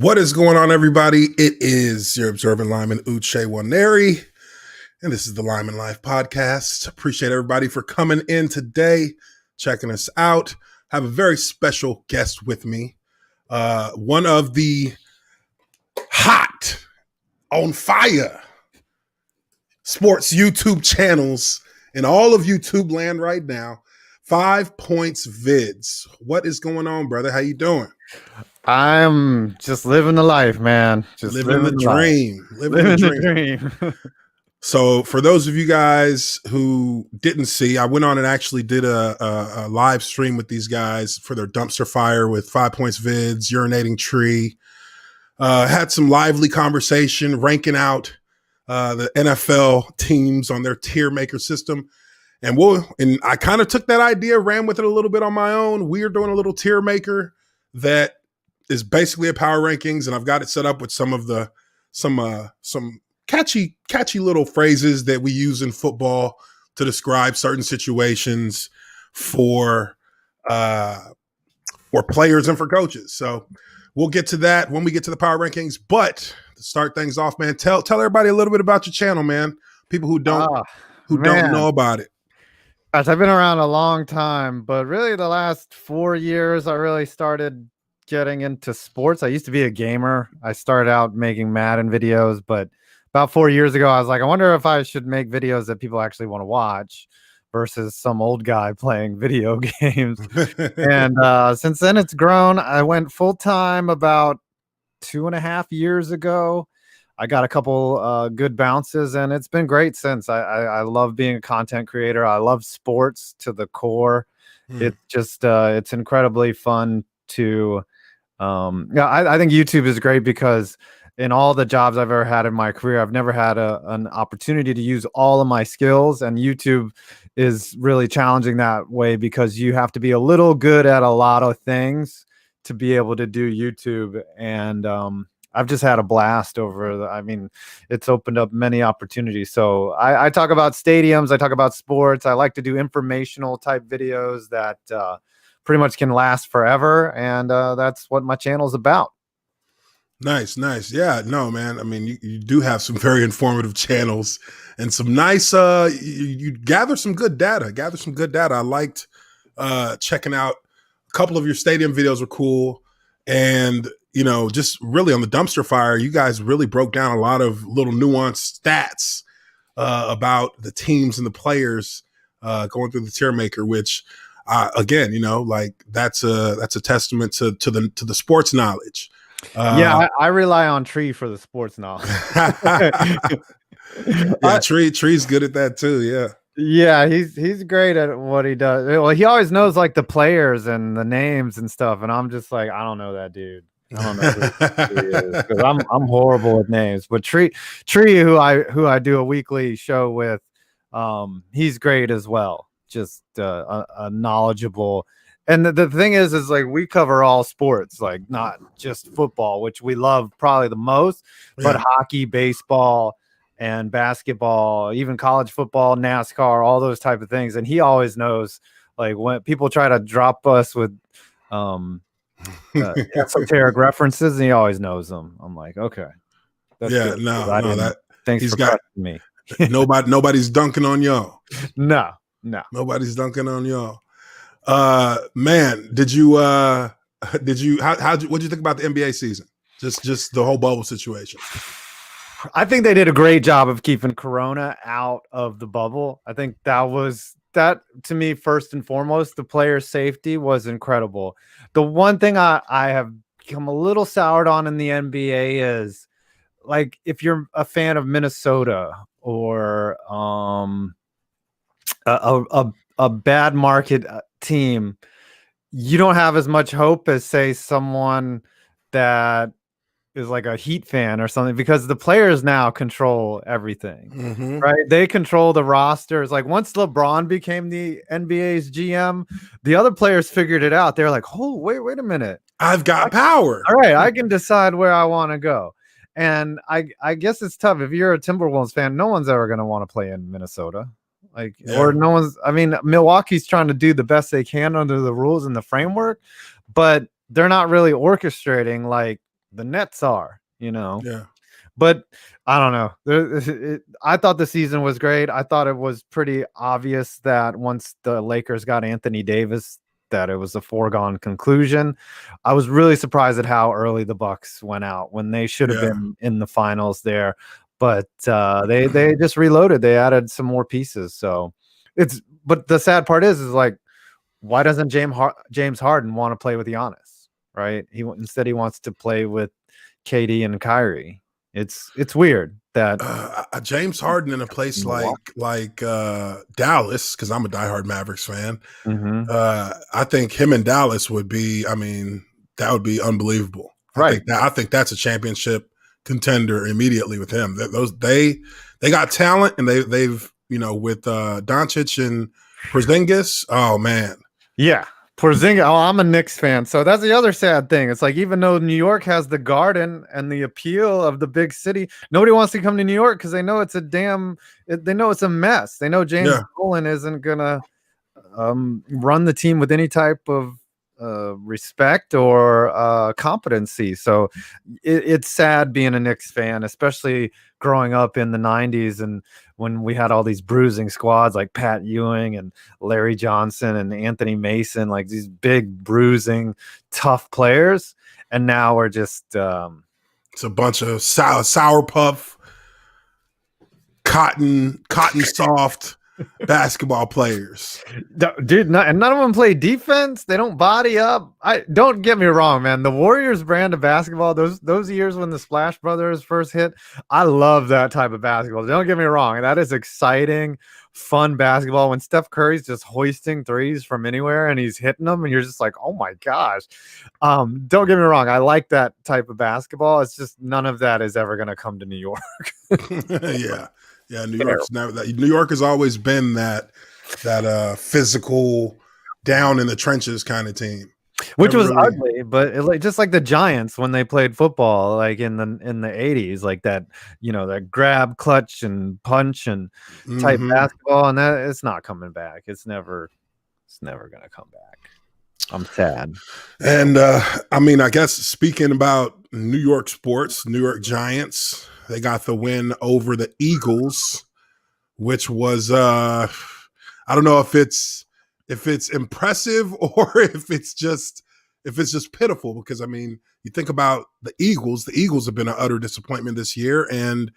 What is going on, everybody? It is your observant lineman, Uche Waneri, and this is the Lineman Life Podcast. Appreciate everybody for coming in today, checking us out. I have a very special guest with me, one of the hot, on fire sports YouTube channels in all of YouTube land right now, 5Points Vids. What is going on, brother? How you doing? I'm just living the life, man. Just living the dream. Living the dream. So for those of you guys who didn't see, I went on and actually did a live stream with these guys for their dumpster fire with 5Points Vids, Urinating Tree. Had some lively conversation ranking out the NFL teams on their tier maker system. And I kind of took that idea, ran with it a little bit on my own. We're doing a little tier maker that is basically a power rankings, and I've got it set up with some catchy little phrases that we use in football to describe certain situations for players and for coaches. So we'll get to that when we get to the power rankings. But to start things off, man, tell everybody a little bit about your channel, man. People who don't know about it. Gosh, I've been around a long time, but really the last 4 years, I really started getting into sports. I used to be a gamer. I started out making Madden videos, but about 4 years ago, I was like, I wonder if I should make videos that people actually want to watch versus some old guy playing video games. And since then it's grown. I went full-time about 2.5 years ago. I got a couple good bounces, and it's been great since. I love being a content creator. I love sports to the core. It's just it's incredibly fun to I think YouTube is great because in all the jobs I've ever had in my career, I've never had an opportunity to use all of my skills, and YouTube is really challenging that way because you have to be a little good at a lot of things to be able to do YouTube. And I've just had a blast it's opened up many opportunities. So I talk about stadiums, I talk about sports. I like to do informational type videos that pretty much can last forever, and that's what my channel is about. Nice. Yeah, no, man. I mean, you do have some very informative channels and some nice. You gather some good data. I liked checking out a couple of your stadium videos. Were cool, and just really on the dumpster fire, you guys really broke down a lot of little nuanced stats about the teams and the players going through the tier maker, which. Again, that's a testament to the sports knowledge. I rely on Tree for the sports knowledge. Yeah, Tree's good at that too. Yeah, he's great at what he does. Well, he always knows like the players and the names and stuff, and I'm just like, I don't know that dude. I don't know who he is because I'm horrible with names. But Tree, who I do a weekly show with, he's great as well. Just a knowledgeable, and the thing is like we cover all sports, like not just football, which we love probably the most, but hockey, baseball, and basketball, even college football, NASCAR, all those type of things. And he always knows, like when people try to drop us with esoteric references, and he always knows them. I'm like, okay, that's good. Thanks for got me. Nobody's dunking on y'all. No. Nobody's dunking on y'all. Man, what'd you think about the NBA season? Just the whole bubble situation. I think they did a great job of keeping Corona out of the bubble. I think that to me, first and foremost, the player safety was incredible. The one thing I have become a little soured on in the NBA is like if you're a fan of Minnesota or a bad market team, you don't have as much hope as say someone that is like a Heat fan or something, because the players now control everything, right? They control the rosters. Like once LeBron became the NBA's GM, the other players figured it out. They're like, oh, wait a minute. I've got power. All right, I can decide where I want to go. And I guess it's tough. If you're a Timberwolves fan, no one's ever going to want to play in Minnesota. Or no one's, Milwaukee's trying to do the best they can under the rules and the framework, but they're not really orchestrating like the Nets are, you know. Yeah. But I don't know. I thought the season was great. I thought it was pretty obvious that once the Lakers got Anthony Davis, that it was a foregone conclusion. I was really surprised at how early the Bucks went out when they should have Yeah. been in the finals there. But they just reloaded. They added some more pieces. So but the sad part is like, why doesn't James Harden want to play with Giannis? Right? Instead he wants to play with KD and Kyrie. It's weird that James Harden in a place like Dallas, because I'm a diehard Mavericks fan. Mhm. I think him in Dallas would be. I mean, that would be unbelievable. Right. I think that's a championship contender immediately with him. They got talent, and they've with Doncic and Porzingis. Oh man, Yeah. Porzingis. Oh, I'm a Knicks fan, so that's the other sad thing. It's like even though New York has the Garden and the appeal of the big city, nobody wants to come to New York because they know it's they know it's a mess. They know James Dolan isn't gonna run the team with any type of respect or competency. So it's sad being a Knicks fan, especially growing up in the 90s and when we had all these bruising squads like Pat Ewing and Larry Johnson and Anthony Mason, like these big bruising tough players, and now we're just it's a bunch of sour puff cotton soft basketball players, dude. And none of them play defense. They don't body up. Don't get me wrong, man. The Warriors brand of basketball, those years when the Splash Brothers first hit, I love that type of basketball. Don't get me wrong. That is exciting, fun basketball. When Steph Curry's just hoisting threes from anywhere and he's hitting them, and you're just like, oh my gosh. Don't get me wrong. I like that type of basketball. It's just none of that is ever going to come to New York. Yeah, New York has always been that physical, down in the trenches kind of team, which was ugly. But just like the Giants when they played football, like in the 80s, like that, that grab, clutch, and punch and type basketball, and that it's not coming back. It's never gonna come back. I'm sad. And I mean, I guess speaking about New York sports, New York Giants. They got the win over the Eagles, which was I don't know if it's impressive or if it's just pitiful, because I mean, you think about the Eagles have been an utter disappointment this year, and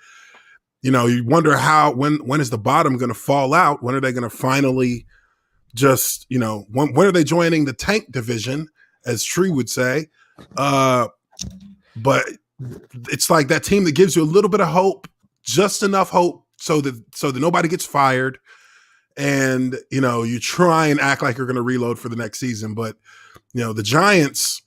you wonder when is the bottom going to fall out? When are they going to finally just when are they joining the tank division, as Tree would say? But it's like that team that gives you a little bit of hope, just enough hope so that nobody gets fired, and you try and act like you're going to reload for the next season. But the Giants,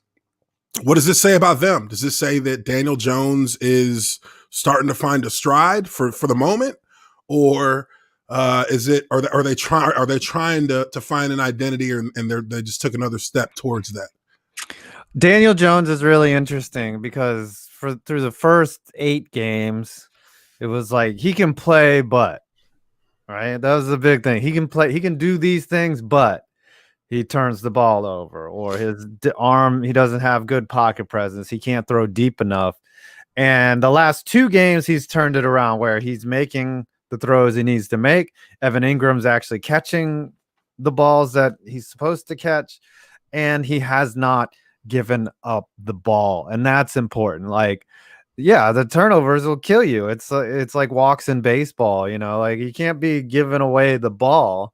what does this say about them? Does this say that Daniel Jones is starting to find a stride for the moment, or are they trying to find an identity, and they just took another step towards that? Daniel Jones is really interesting because through the first 8 games, it was like he can play, but right, that was the big thing. He can play, he can do these things, but he turns the ball over, or his arm, he doesn't have good pocket presence. He can't throw deep enough. And the last 2 games, he's turned it around where he's making the throws he needs to make. Evan Ingram's actually catching the balls that he's supposed to catch, and he has not given up the ball, and that's important. Like, yeah, the turnovers will kill you. It's like walks in baseball, like you can't be giving away the ball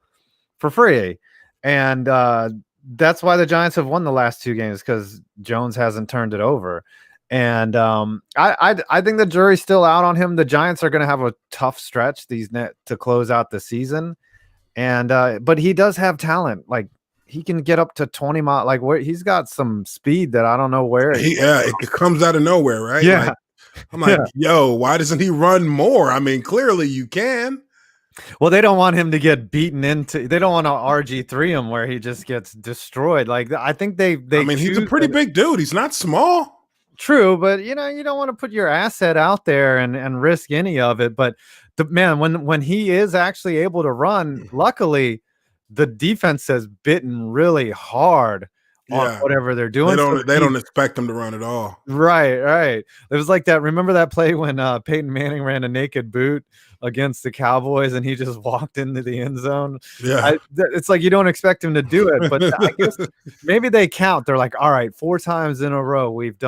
for free. And that's why the Giants have won the last 2 games, because Jones hasn't turned it over. And I think the jury's still out on him. The Giants are going to have a tough stretch to close out the season, and but he does have talent. Like, he can get up to 20 miles. Like, where he's got some speed that I don't know where. It comes out of nowhere, right? Yeah. I'm like, yo, why doesn't he run more? I mean, clearly you can. Well, they don't want him to get beaten into. They don't want to RG3 him where he just gets destroyed. Like, I think they. I mean, he's a pretty big dude. He's not small. True, but you don't want to put your asset out there and risk any of it. But when he is actually able to run, luckily the defense has bitten really hard on Yeah. whatever they're doing. So They don't expect him to run at all. right, right. It was like that. Remember that play when Peyton Manning ran a naked boot against the Cowboys and he just walked into the end zone? Yeah. It's like you don't expect him to do it, but I guess maybe they count. They're like, all right, 4 times in a row we've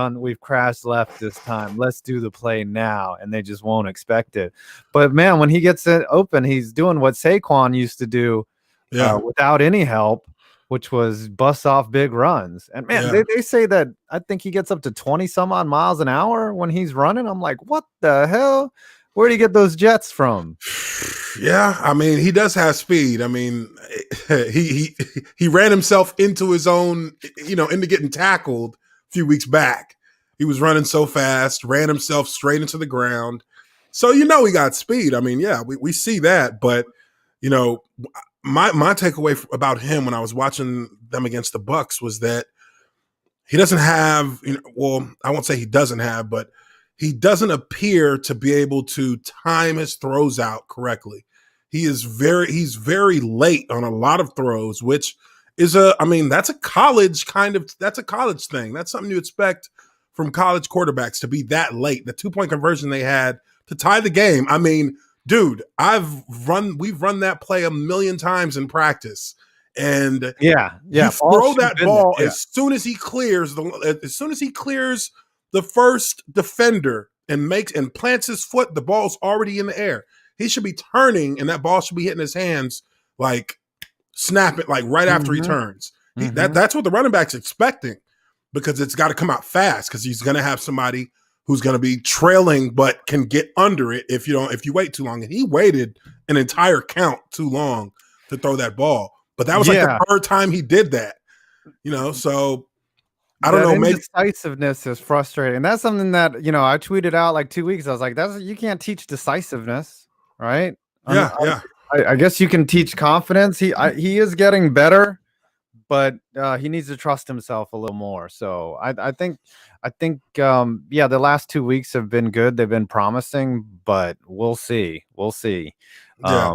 crashed left this time. Let's do the play now, and they just won't expect it. But man, when he gets it open, he's doing what Saquon used to do Yeah. without any help, which was bust off big runs. And man, Yeah. they say that I think he gets up to 20 some odd miles an hour when he's running. I'm like, what the hell? Where do you get those jets from? Yeah, I mean, he does have speed. I mean, he ran himself into his own, into getting tackled a few weeks back. He was running so fast, ran himself straight into the ground. So he got speed. I mean, yeah, we see that, but my takeaway about him when I was watching them against the Bucks was that he doesn't have, well, I won't say he doesn't have, but he doesn't appear to be able to time his throws out correctly. He's very late on a lot of throws, which is that's a college thing. That's something you expect from college quarterbacks, to be that late. The 2-point conversion they had to tie the game. I mean, dude, we've run that play a million times in practice. And yeah, you throw that ball as soon as he clears the first defender and plants his foot, the ball's already in the air. He should be turning, and that ball should be hitting his hands, like snap it, like right after he turns. That's what the running back's expecting, because it's got to come out fast, because he's going to have somebody who's going to be trailing but can get under it if you wait too long. And he waited an entire count too long to throw that ball. But that was like the third time he did that. So I don't know. Maybe decisiveness is frustrating. That's something that I tweeted out like 2 weeks. I was like, you can't teach decisiveness, right? Yeah. I guess you can teach confidence. He is getting better, but he needs to trust himself a little more. So I think the last 2 weeks have been good. They've been promising, but we'll see. Yeah.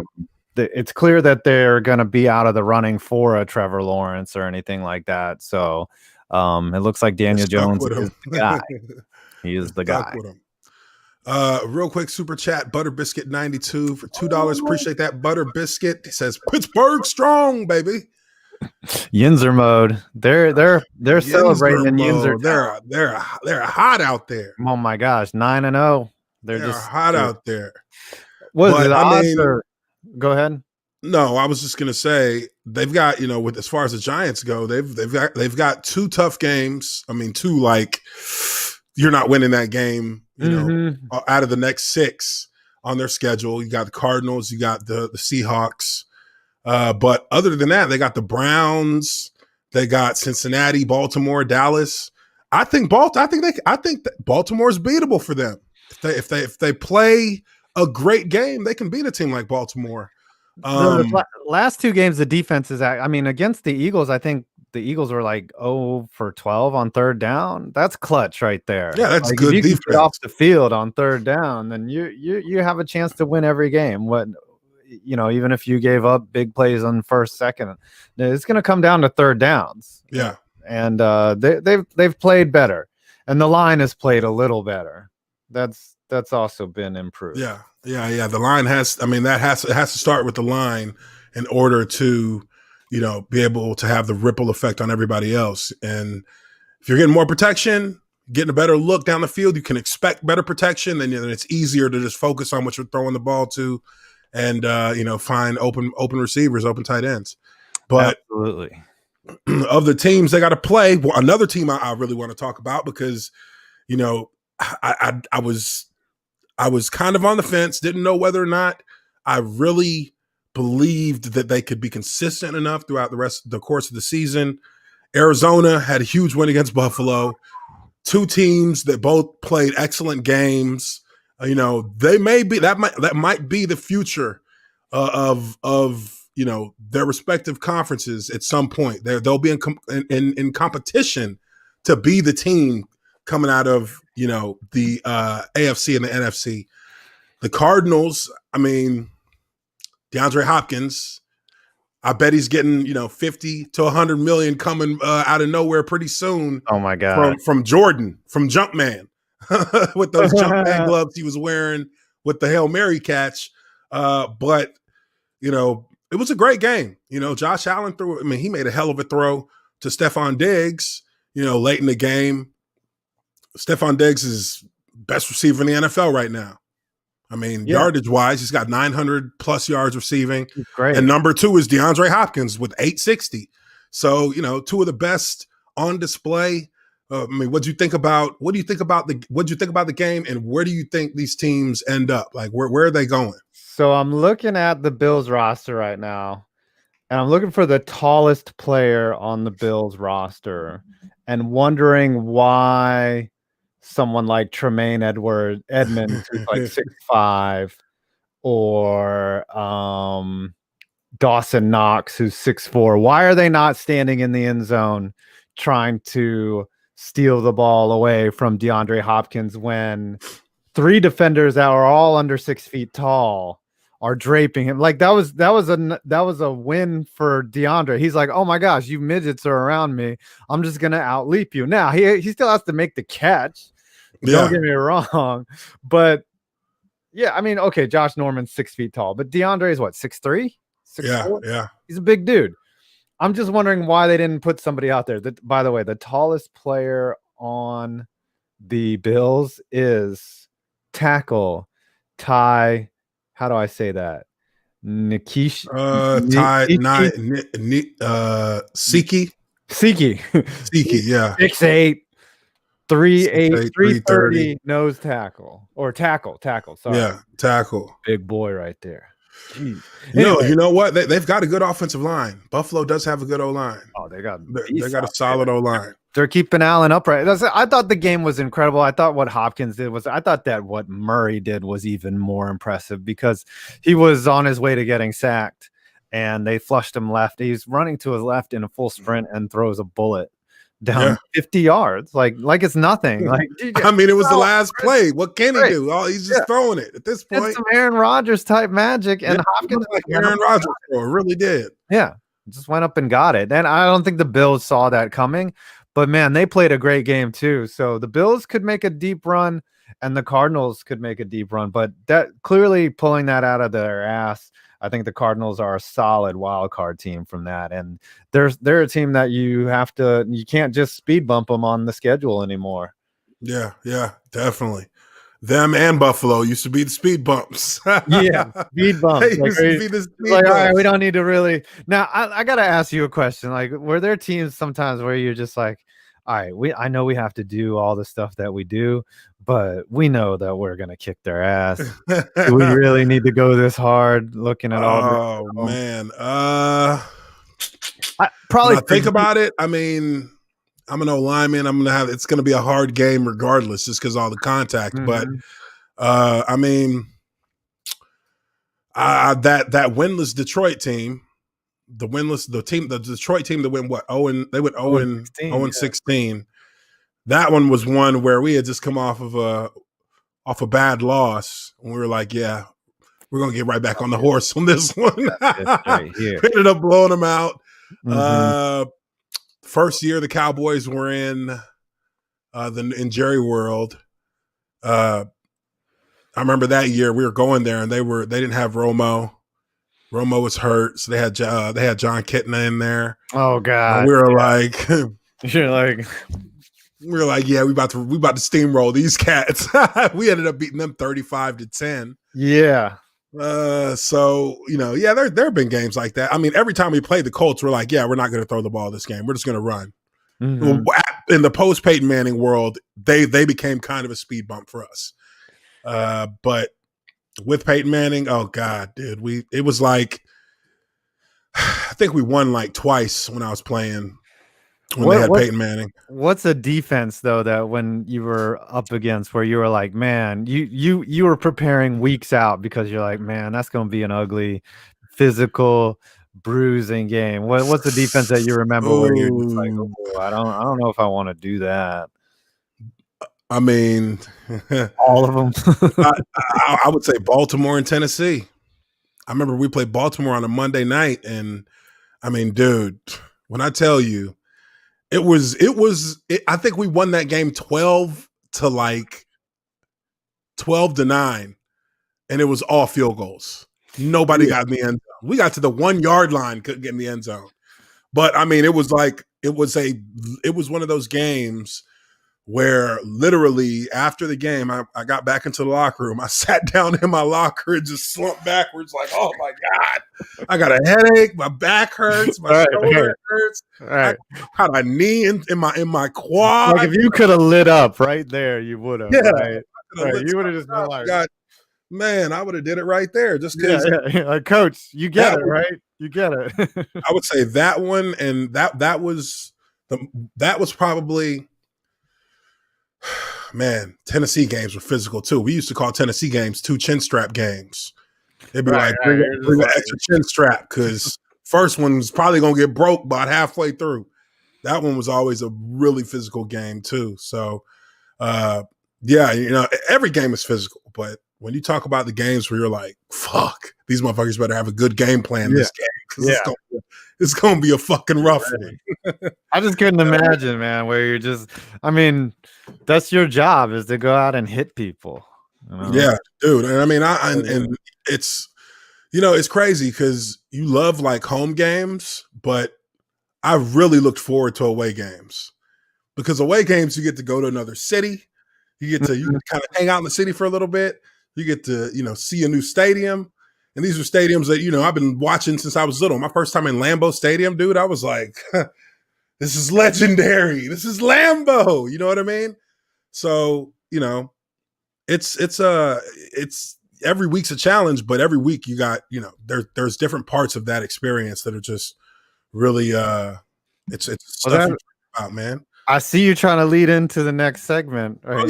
It's clear that they're going to be out of the running for a Trevor Lawrence or anything like that. So it looks like Daniel Jones is the guy. He is the guy. With him. Real quick super chat, Butter Biscuit 92 for $2. Appreciate that, Butter Biscuit. He says Pittsburgh strong, baby. Yinzer mode. They're celebrating in Yinzer. They're hot out there. Oh my gosh, 9-0. They're just hot out there. Was it odds? Go ahead. No, I was just gonna say they've got, with as far as the Giants go, they've got 2 tough games. I mean, 2 like you're not winning that game, out of the next 6 on their schedule. You got the Cardinals, you got the Seahawks. But other than that, they got the Browns, they got Cincinnati, Baltimore, Dallas. I think that Baltimore's beatable for them. If they play a great game, they can beat a team like Baltimore. The last 2 games, the defense is against the Eagles. I think the Eagles were like 0 for 12 on third down. That's clutch right there. Yeah, that's like, good if you defense. Can get off the field on third down, then you have a chance to win every game. Even if you gave up big plays on first, second, it's going to come down to third downs. Yeah, and they've played better, and the line has played a little better. That's also been improved. Yeah. The line has to start with the line in order to, be able to have the ripple effect on everybody else. And if you're getting more protection, getting a better look down the field, you can expect better protection. Then it's easier to just focus on what you're throwing the ball to, and find open receivers, open tight ends. But absolutely, of the teams they got to play, another team I really want to talk about, because I was kind of on the fence, didn't know whether or not I really believed that they could be consistent enough throughout the course of the season. Arizona had a huge win against Buffalo. 2 teams that both played excellent games. They may be that might be the future of their respective conferences at some point. They'll be in competition to be the team coming out of the AFC and the NFC. The Cardinals, DeAndre Hopkins, I bet he's getting 50 to 100 million coming out of nowhere pretty soon. Oh my god. From Jordan, from Jumpman, with those Jumpman gloves he was wearing with the Hail Mary catch. But it was a great game. Josh Allen threw. I mean, he made a hell of a throw to Stephon Diggs. Late in the game. Stephon Diggs is best receiver in the NFL right now. I mean, yardage wise, he's got 900 plus yards receiving. Great. And number 2 is DeAndre Hopkins with 860. So, two of the best on display. I mean, what do you think about the game, and where do you think these teams end up? Like, where are they going? So I'm looking at the Bills roster right now, and I'm looking for the tallest player on the Bills roster and wondering why someone like Tremaine Edmonds, who's like 6'5", or Dawson Knox, who's 6'4", why are they not standing in the end zone trying to steal the ball away from DeAndre Hopkins when 3 defenders that are all under 6 feet tall are draping him? Like that was a win for DeAndre. He's like, oh my gosh, you midgets are around me. I'm just gonna outleap you. Now he still has to make the catch. Don't get me wrong, but yeah, I mean, okay, Josh Norman's 6 feet tall, but DeAndre is what, 6'3", 6'4"? Yeah. He's a big dude. I'm just wondering why they didn't put somebody out there. By the way, the tallest player on the Bills is tackle Ty. How do I say that? Nikish. Siki. Siki, yeah. 6'8", 3'8", 330 nose tackle or tackle. Sorry. Yeah, tackle. Big boy right there. Jeez. Anyway, you know what? They've got a good offensive line. Buffalo does have a good O-line. Oh, they got a solid O-line. They're keeping Allen upright. I thought the game was incredible. I thought what Hopkins did I thought that what Murray did was even more impressive because he was on his way to getting sacked and they flushed him left. He's running to his left in a full sprint and throws a bullet down 50 yards, like it's nothing. Like, I mean, it was the last play. What can he do? Oh, he's just throwing it at this point. It's some Aaron Rodgers type magic, and Hopkins like Aaron Rodgers really did. Yeah, just went up and got it. And I don't think the Bills saw that coming, but man, they played a great game too. So the Bills could make a deep run, and the Cardinals could make a deep run, but that clearly pulling that out of their ass. I think the Cardinals are a solid wild card team from that. And they're a team that you can't just speed bump them on the schedule anymore. Yeah, definitely. Them and Buffalo used to be the speed bumps. Yeah, speed bumps. They used to be the speed bumps. All right, we don't need to really. Now, I got to ask you a question. Like, were there teams sometimes where you're just like, all right, I know we have to do all the stuff that we do, but we know that we're going to kick their ass. Do we really need to go this hard looking at all this? Oh, man. Probably think about it. I mean, I'm an O-lineman. It's going to be a hard game regardless just because all the contact. Mm-hmm. But, I mean, that winless Detroit team, the Detroit team that went what? They went 0-16. That one was one where we had just come off a bad loss, and we were like, yeah, we're gonna get right back on the horse on this one. Right here. We ended up blowing them out. Mm-hmm. First year the Cowboys were in Jerry World. I remember that year we were going there, and they didn't have Romo. Romo was hurt, so they had John Kitna in there. Oh God! And we were like, you're like, we were like, yeah, we about to steamroll these cats. We ended up beating them 35-10. Yeah. So there have been games like that. I mean, every time we played the Colts, we're like, yeah, we're not going to throw the ball this game. We're just going to run. Mm-hmm. In the post Peyton Manning world, they became kind of a speed bump for us. But with Peyton Manning, oh God, dude, it was like, I think we won like twice when I was playing when they had Peyton Manning. What's a defense though that when you were up against where you were like, man, you were preparing weeks out because you're like, man, that's going to be an ugly, physical, bruising game. What's the defense that you remember where you're just like, oh, I don't know if I want to do that. I mean, all of them. I would say Baltimore and Tennessee. I remember we played Baltimore on a Monday night, and I mean, dude, when I tell you, I think we won that game 12-9, and it was all field goals. Nobody got in the end zone. We got to the 1 yard line, couldn't get in the end zone. But I mean, it was one of those games where literally after the game, I got back into the locker room. I sat down in my locker and just slumped backwards, like, oh my God, I got a headache, my back hurts, my shoulder hurts. Right. I had a knee in my quad. Like if you could have lit up right there, you would have. Yeah, right? You would have just been like, man, I would have did it right there just because. Yeah. Like, Coach, you get it, right? You get it. I would say that one, and that was probably, man, Tennessee games were physical too. We used to call Tennessee games 2 chin strap games. They'd be bring an extra chin strap because first one was probably gonna get broke about halfway through. That one was always a really physical game too. So, yeah, every game is physical, but when you talk about the games where you're like, fuck, these motherfuckers better have a good game plan this game because it's gonna be a fucking rough one. I just couldn't imagine, man, where you're just, I mean, that's your job is to go out and hit people. You know? Yeah, dude. And I mean, and it's, it's crazy because you love like home games, but I really looked forward to away games because away games, you get to go to another city. You get to kind of hang out in the city for a little bit. You get to, see a new stadium. And these are stadiums that, I've been watching since I was little. My first time in Lambeau Stadium, dude, I was like, this is legendary. This is Lambeau. You know what I mean? So, it's every week's a challenge, but every week you got, there's different parts of that experience that are just really, it's stuff you about, man. I see you trying to lead into the next segment. Right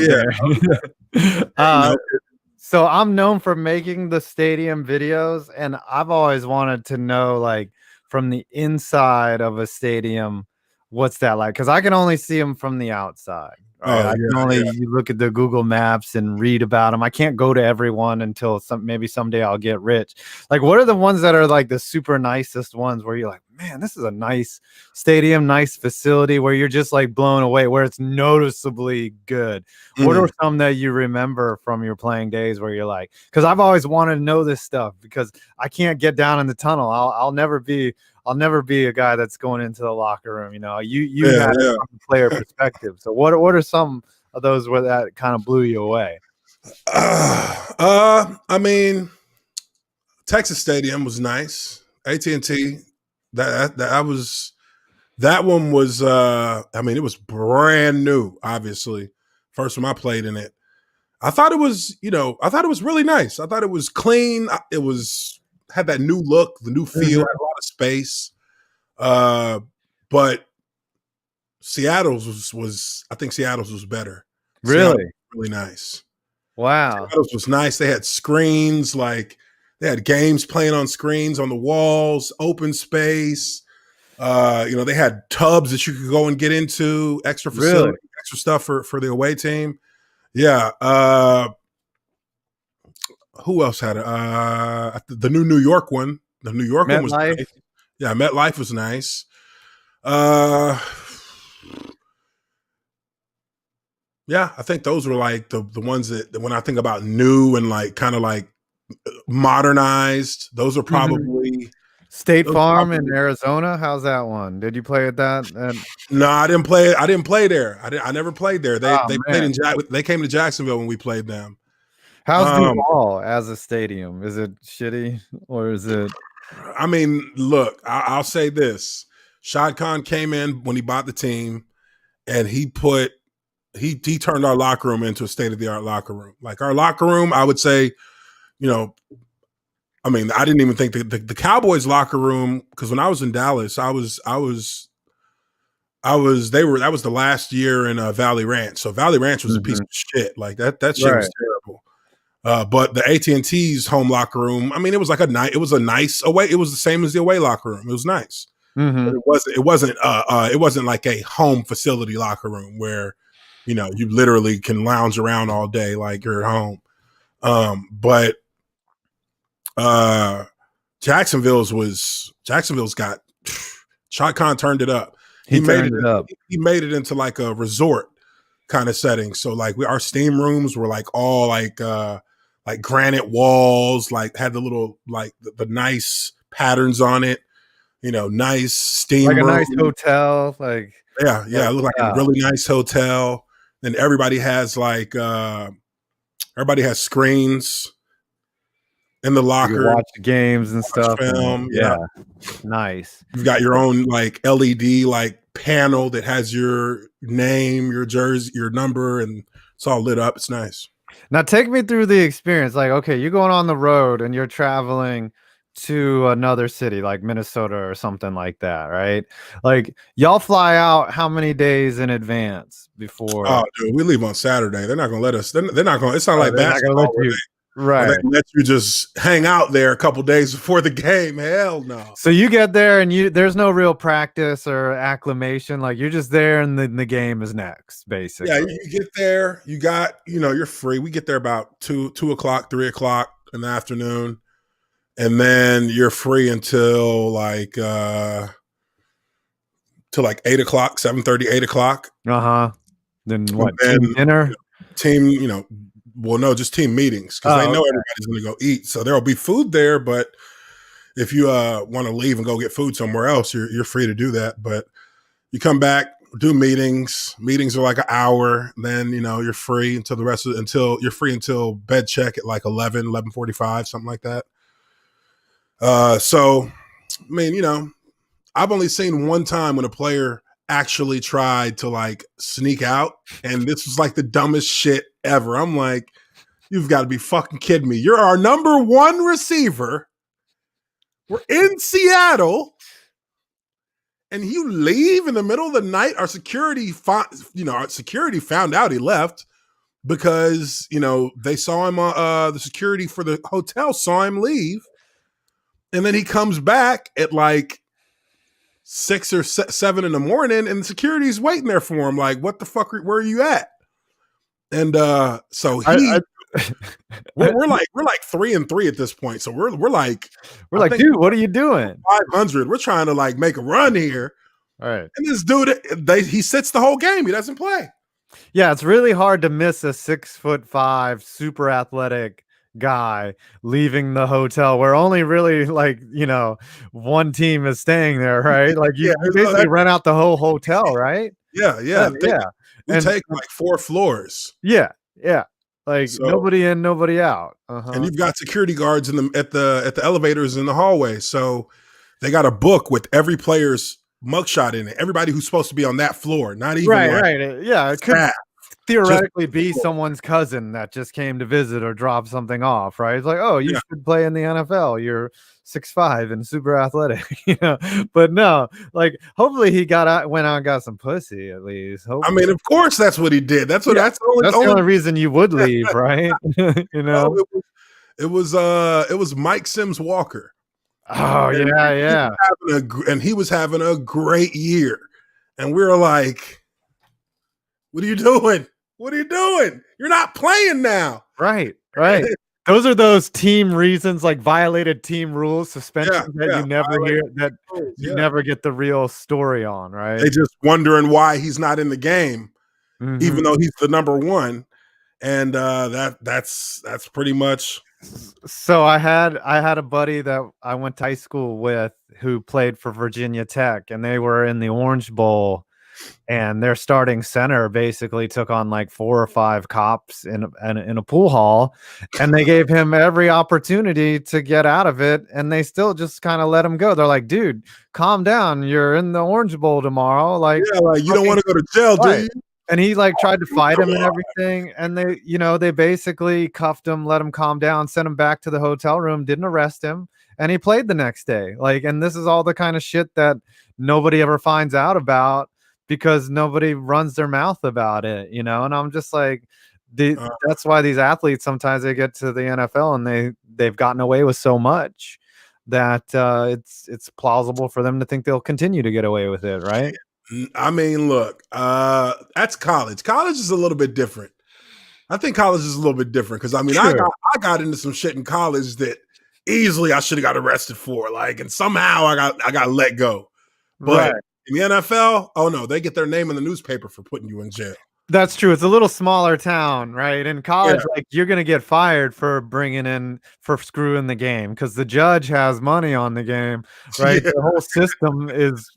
So I'm known for making the stadium videos, and I've always wanted to know, like, from the inside of a stadium, what's that like? Because I can only see them from the outside. Right? I can only look at the Google Maps and read about them. I can't go to everyone until maybe someday I'll get rich. Like, what are the ones that are like the super nicest ones where you're like, man, this is a nice stadium, nice facility where you're just like blown away, where it's noticeably good? What are some that you remember from your playing days where you're like, because I've always wanted to know this stuff because I can't get down in the tunnel. I'll never be a guy that's going into the locker room. You have it from the player perspective. So what are some of those where that kind of blew you away? I mean, Texas Stadium was nice. AT&T, that one was. I mean, it was brand new. Obviously, first time I played in it. I thought it was, really nice. I thought it was clean. It had that new look, the new feel, had a lot of space. But Seattle's was I think Seattle's was better. Really? Really nice. Wow. Seattle's was nice. They had screens, like they had games playing on screens on the walls, open space. They had tubs that you could go and get into, extra facility, extra stuff for the away team. Yeah. Who else had it? The New York one. The New York one was nice. Yeah, MetLife was nice. Yeah, I think those were like the ones that when I think about new and like kind of like modernized, those are probably State Farm in Arizona. How's that one? Did you play at that? No, I didn't play. I didn't play there. I never played there. They played they came to Jacksonville when we played them. How's Duval as a stadium? Is it shitty or is it? I mean, look, I'll say this: Shad Khan came in when he bought the team, and he turned our locker room into a state of the art locker room. Like our locker room, I would say, I mean, I didn't even think the Cowboys locker room, because when I was in Dallas, that was the last year in Valley Ranch. So Valley Ranch was a piece of shit. Like that shit was terrible. But the AT&T's home locker room, I mean, it was like it was a nice away. It was the same as the away locker room. It was nice. But it wasn't like a home facility locker room where, you literally can lounge around all day like you're at home. But Jacksonville's got Shad Khan turned it up. He turned it up. He made it into like a resort kind of setting. So like our steam rooms were like all like granite walls, like had the little like the nice patterns on it. You know, nice steam like a room. nice hotel. Like yeah, it looked like a really nice hotel. And everybody has like everybody has screens in the locker. You watch the games and stuff. Film, yeah, nice. You've got your own like LED like panel that has your name, your jersey, your number, and it's all lit up. It's nice. Now take me through the experience. Like, okay, you're going on the road and you're traveling to another city like Minnesota or something like that, right? Like y'all fly out how many days in advance before? Oh, dude, we leave on Saturday. They're not gonna let us. They're not gonna. It's not like basketball. Right. They let you just hang out there a couple days before the game. Hell no. So you get there and there's no real practice or acclimation. Like you're just there and the game is next, basically. Yeah, you get there, you're free. We get there about 2 o'clock, 3 o'clock in the afternoon. And then you're free until like 8 o'clock, 7:30, 8 o'clock. Then what? Team dinner? Just team meetings because they know everybody's going to go eat. So there'll be food there, but if you want to leave and go get food somewhere else, you're free to do that. But you come back, do meetings. Meetings are like an hour. Then you're free until until bed check at like 11:45, something like that. So, I mean, I've only seen one time when a player actually tried to like sneak out, and this was like the dumbest shit ever. I'm like, you've got to be fucking kidding me. You're our number one receiver. We're in Seattle, and you leave in the middle of the night. Our security found out he left because they saw him. The security for the hotel saw him leave. And then he comes back at like 6 or 7 in the morning, and the security's waiting there for him. Like, what the fuck? Where are you at? And so we're like 3-3 at this point. So we're like, dude, what are you doing? 500. We're trying to like make a run here. All right. And this dude, he sits the whole game. He doesn't play. Yeah, it's really hard to miss a 6'5" super athletic guy leaving the hotel where only really like one team is staying there, right? Like you basically rent out the whole hotel, right? Yeah. We take like 4 floors. Yeah. Like nobody in, nobody out. And you've got security guards at the elevators in the hallway. So they got a book with every player's mugshot in it. Everybody who's supposed to be on that floor, not even right. Yeah, it could theoretically be someone's cousin that just came to visit or drop something off, right? It's like, oh, you should play in the NFL. You're 6'5" and super athletic, But no, like hopefully he went out and got some pussy at least. Hopefully. I mean, of course that's what he did. That's the only reason you would leave, right? It was Mike Sims Walker. Oh, yeah. And he was having a great year. And we were like, what are you doing? What are you doing? You're not playing now. Right. Those are those team reasons, like violated team rules, suspensions that you never hear, that you never get the real story on, right? They just wondering why he's not in the game, even though he's the number one. And that's pretty much. So I had a buddy that I went to high school with who played for Virginia Tech, and they were in the Orange Bowl. And their starting center basically took on like 4 or 5 cops in a pool hall, and they gave him every opportunity to get out of it, and they still just kind of let him go. They're like, dude, calm down. You're in the Orange Bowl tomorrow. Like, you don't want to go to jail, do you? And he like tried to fight him and everything. And they basically cuffed him, let him calm down, sent him back to the hotel room, didn't arrest him. And he played the next day. Like, and this is all the kind of shit that nobody ever finds out about, because nobody runs their mouth about it, And I'm just like, that's why these athletes, sometimes they get to the NFL and they've gotten away with so much that it's plausible for them to think they'll continue to get away with it, right? I mean, look, that's college. College is a little bit different. I think college is a little bit different because I mean, I got into some shit in college that easily I should have got arrested for, like, and somehow I got let go. Right. But in the NFL, oh no, they get their name in the newspaper for putting you in jail. That's true. It's a little smaller town, right? In Yeah, college, like you're gonna get fired for screwing the game because the judge has money on the game, right? yeah. The whole system is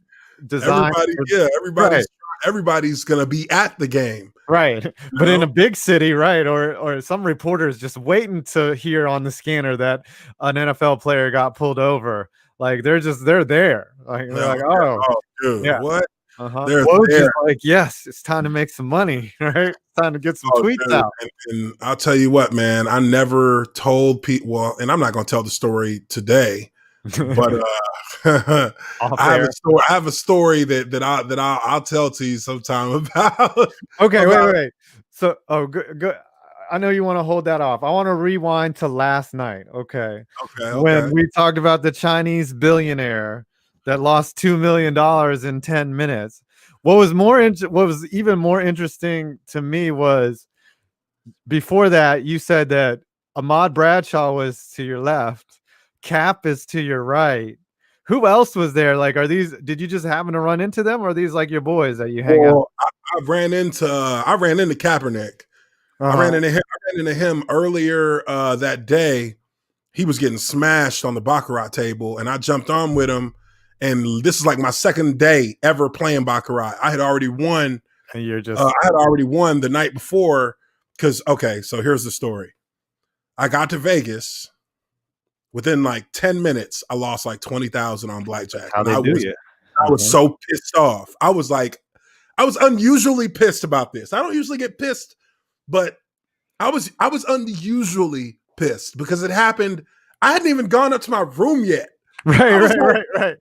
designed Everybody, for, yeah, right, everybody's gonna be at the game. right. You But in know? a big city, right, or some reporters just waiting to hear on the scanner that an NFL player got pulled over. Like they're there. Like they're Oh, like, yeah. oh, Oh, dude, yeah. what? Uh-huh. They're Woj is there. like, yes, it's time to make some money, right? It's time to get some Oh, tweets dude, out. and I'll tell you what, man. I never told people. Well, and I'm not going to tell the story today, but I Off have a air. story. I have a story that I'll tell to you sometime about. Okay, about wait. So, good. I know you want to hold that off. I want to rewind to last night. Okay, okay. when we talked about the Chinese billionaire that lost $2 million in 10 minutes. What was even more interesting to me was before that you said that Ahmad Bradshaw was to your left, Cap is to your right. Who else was there? Like, did you just happen to run into them, or are these like your boys that you hang out? Well, I ran into Kaepernick. Uh-huh. I ran into him earlier that day. He was getting smashed on the baccarat table, and I jumped on with him. And this is like my second day ever playing baccarat. I had already won. And you're just I had already won the night before. Because so here's the story. I got to Vegas. Within like 10 minutes, I lost like 20,000 on blackjack. how And they do you. I was so pissed off. I was unusually pissed about this. I don't usually get pissed, but I was unusually pissed because it happened. I hadn't even gone up to my room yet. Right.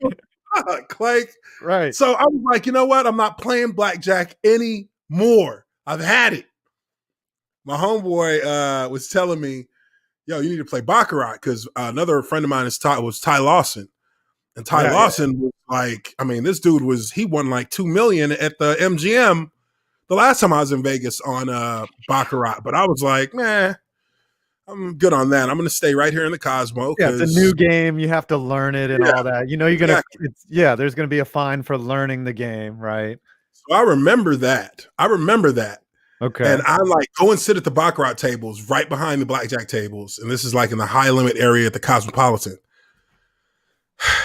Like, Right. so I was like, you know what? I'm not playing blackjack anymore. I've had it. My homeboy was telling me, yo, you need to play baccarat because another friend of mine was Ty Lawson. And Ty Lawson was like, I mean, this dude he won like $2 million at the MGM the last time I was in Vegas on baccarat. But I was like, man, I'm good on that. I'm going to stay right here in the Cosmo. Yeah, it's a new game. You have to learn it and all that. You know, you're gonna. Exactly. There's gonna be a fine for learning the game, right? So I remember that. Okay. And I like go and sit at the baccarat tables right behind the blackjack tables. And this is like in the high limit area at the Cosmopolitan.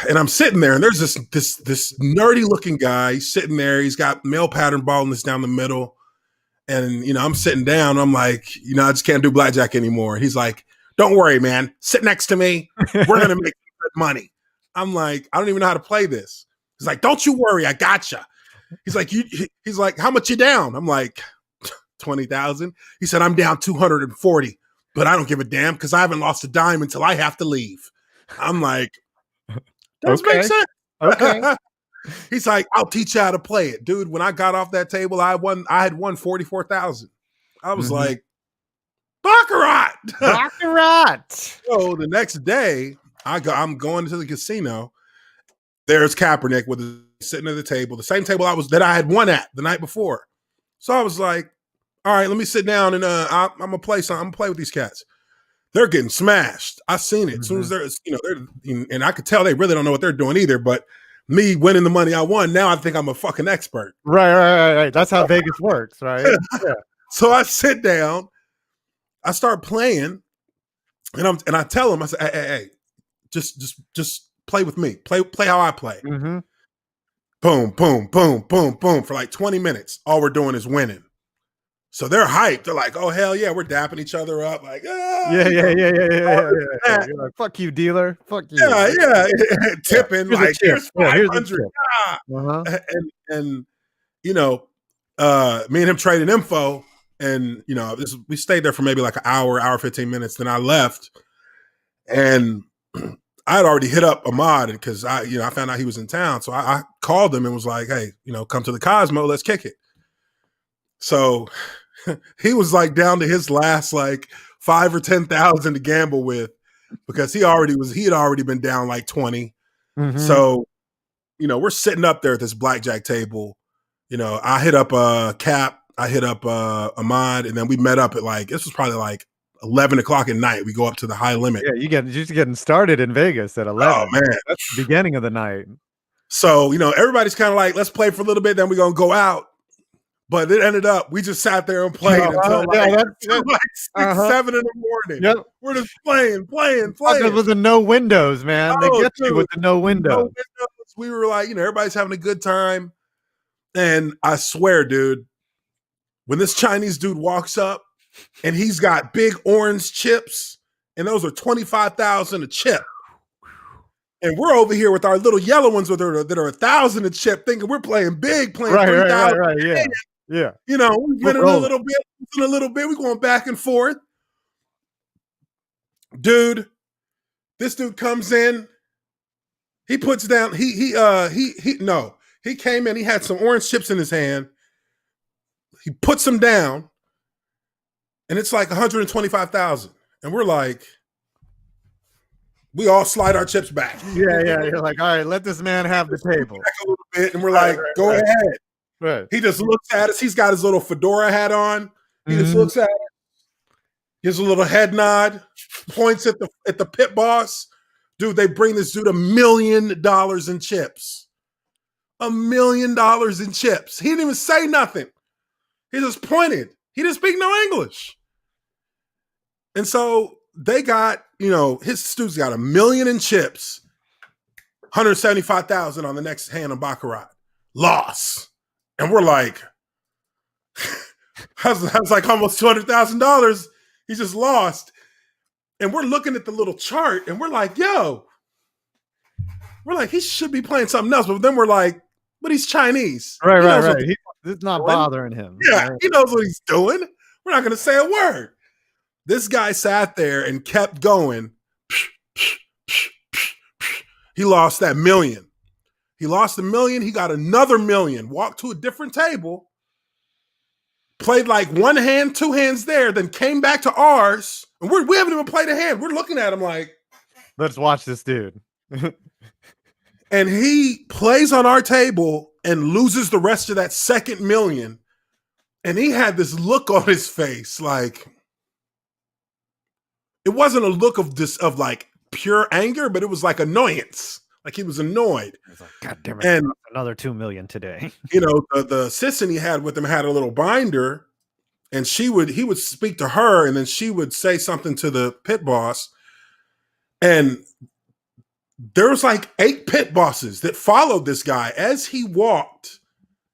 And I'm sitting there, and there's this nerdy looking guy. He's sitting there. He's got male pattern baldness down the middle. And, I'm sitting down. I'm like, I just can't do blackjack anymore. And he's like, don't worry, man. Sit next to me. We're going to make good money. I'm like, I don't even know how to play this. He's like, don't you worry. I gotcha. He's like, how much you down? I'm like, 20,000. He said, I'm down 240, but I don't give a damn because I haven't lost a dime until I have to leave. I'm like, does make sense. Okay. He's like, I'll teach you how to play it. Dude, when I got off that table, I had won 44,000. I was like, baccarat. Baccarat. So the next day, I'm going to the casino. There's Kaepernick sitting at the table, the same table that I had won at the night before. So I was like, all right, let me sit down and I'm gonna play something. I'm gonna play with these cats. They're getting smashed. I seen it as soon as they're, and I could tell they really don't know what they're doing either. But me winning the money I won, now I think I'm a fucking expert. Right. That's how Vegas works, right? Yeah. So I sit down, I start playing, and I tell them, I say, hey, just play with me. Play how I play. Mm-hmm. Boom, boom, boom, boom, boom. For like 20 minutes, all we're doing is winning. So they're hyped. They're like, oh, hell yeah, we're dapping each other up. Like, Yeah. You're like, fuck you, dealer. Fuck you. Yeah. Tipping, here's like, here's 500. And me and him trading info. And, we stayed there for maybe like an hour, 15 minutes. Then I left. And I had already hit up Ahmad because I found out he was in town. So I called him and was like, hey, come to the Cosmo, let's kick it. So he was like down to his last like 5 or 10,000 to gamble with because he had already been down like 20. Mm-hmm. So, we're sitting up there at this blackjack table. I hit up Cap, I hit up Ahmad, and then we met up at this was probably like 11 o'clock at night. We go up to the high limit. Yeah, you're just getting started in Vegas at 11. Oh man, that's the beginning of the night. So, everybody's kind of like, let's play for a little bit, then we're going to go out. But it ended up, we just sat there and played until like 6, 7 in the morning. Yep. We're just playing. It was the no windows, man. They get you with the no windows. We were like, everybody's having a good time. And I swear, dude, when this Chinese dude walks up and he's got big orange chips, and those are 25,000 a chip. And we're over here with our little yellow ones that are 1,000 a chip, thinking we're playing big, playing 3,000. Right. Yeah. We went in a little bit. We're going back and forth. Dude, this dude comes in. He puts down. He came in. He had some orange chips in his hand. He puts them down, and it's like 125,000. And we're like, we all slide our chips back. Yeah. You're like, all right, let this man have the table. Back a little bit, and we're like, go ahead. Right. He just looks at us. He's got his little fedora hat on. He just looks at us, gives a little head nod, points at the pit boss. Dude, they bring this dude $1 million in chips. $1 million in chips. He didn't even say nothing. He just pointed. He didn't speak no English. And so they got, his students got $1 million in chips, 175,000 on the next hand on Baccarat. Loss. And we're like, that's like almost $200,000. He just lost. And we're looking at the little chart and we're like, he should be playing something else. But then we're like, but he's Chinese. Right. It's not bothering him. Yeah, he knows what he's doing. We're not going to say a word. This guy sat there and kept going. He lost that $1 million. He lost $1 million. He got another $1 million. Walked to a different table. Played like one hand, two hands there. Then came back to ours. And we haven't even played a hand. We're looking at him like, let's watch this dude. And he plays on our table and loses the rest of that second $1 million. And he had this look on his face, like it wasn't a look of like pure anger, but it was like annoyance. Like he was annoyed. He was like, God damn it, and another $2 million today. The assistant he had with him had a little binder, and he would speak to her, and then she would say something to the pit boss. And there was like 8 pit bosses that followed this guy as he walked,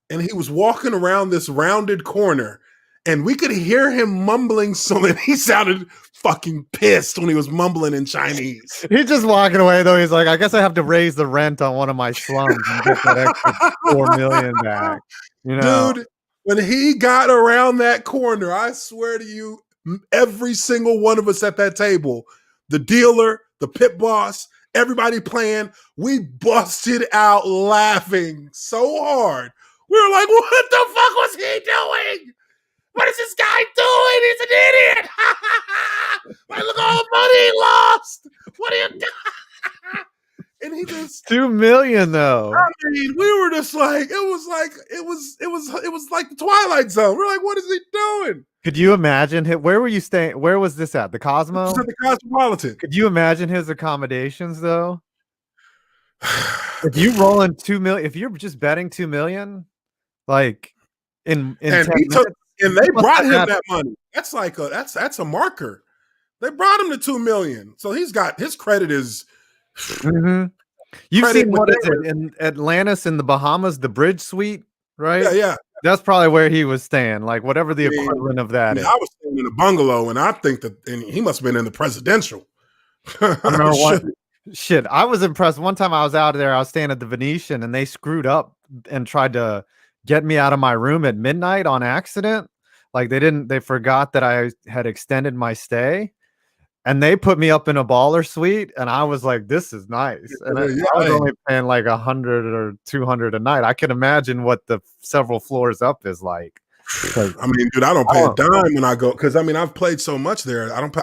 and he was walking around this rounded corner, and we could hear him mumbling something. He sounded fucking pissed when he was mumbling in Chinese. He's just walking away though. He's like, I guess I have to raise the rent on one of my slums and get that extra $4 million back. Dude, when he got around that corner, I swear to you, every single one of us at that table, the dealer, the pit boss, everybody playing, we busted out laughing so hard. We were like, what the fuck was he doing? What is this guy doing? He's an idiot. Like, look at all the money he lost. What are you doing? And he just $2 million though. I mean, we were just like, it was like the Twilight Zone. We're like, what is he doing? Could you imagine where were you staying? Where was this at? The Cosmo? It was at the Cosmopolitan. Could you imagine his accommodations though? If you roll in $2 million, if you're just betting $2 million, like in 10 minutes, and they brought him that money. That's like that's a marker. They brought him to $2 million, so he's got his credit is. Mm-hmm. You've seen what is it in Atlantis in the Bahamas, the Bridge Suite, right? Yeah. That's probably where he was staying, like whatever the equivalent of that is. I was staying in a bungalow, and I think that he must have been in the presidential. I remember one. Shit, I was impressed. One time I was out there, I was staying at the Venetian, and they screwed up and tried to get me out of my room at midnight on accident. Like they forgot that I had extended my stay, and they put me up in a baller suite, and I was like, this is nice. And I was only paying like 100 or 200 a night. I can imagine what the several floors up is like. I mean, dude, I don't pay a dime when I go, because I mean, I've played so much there. I don't pay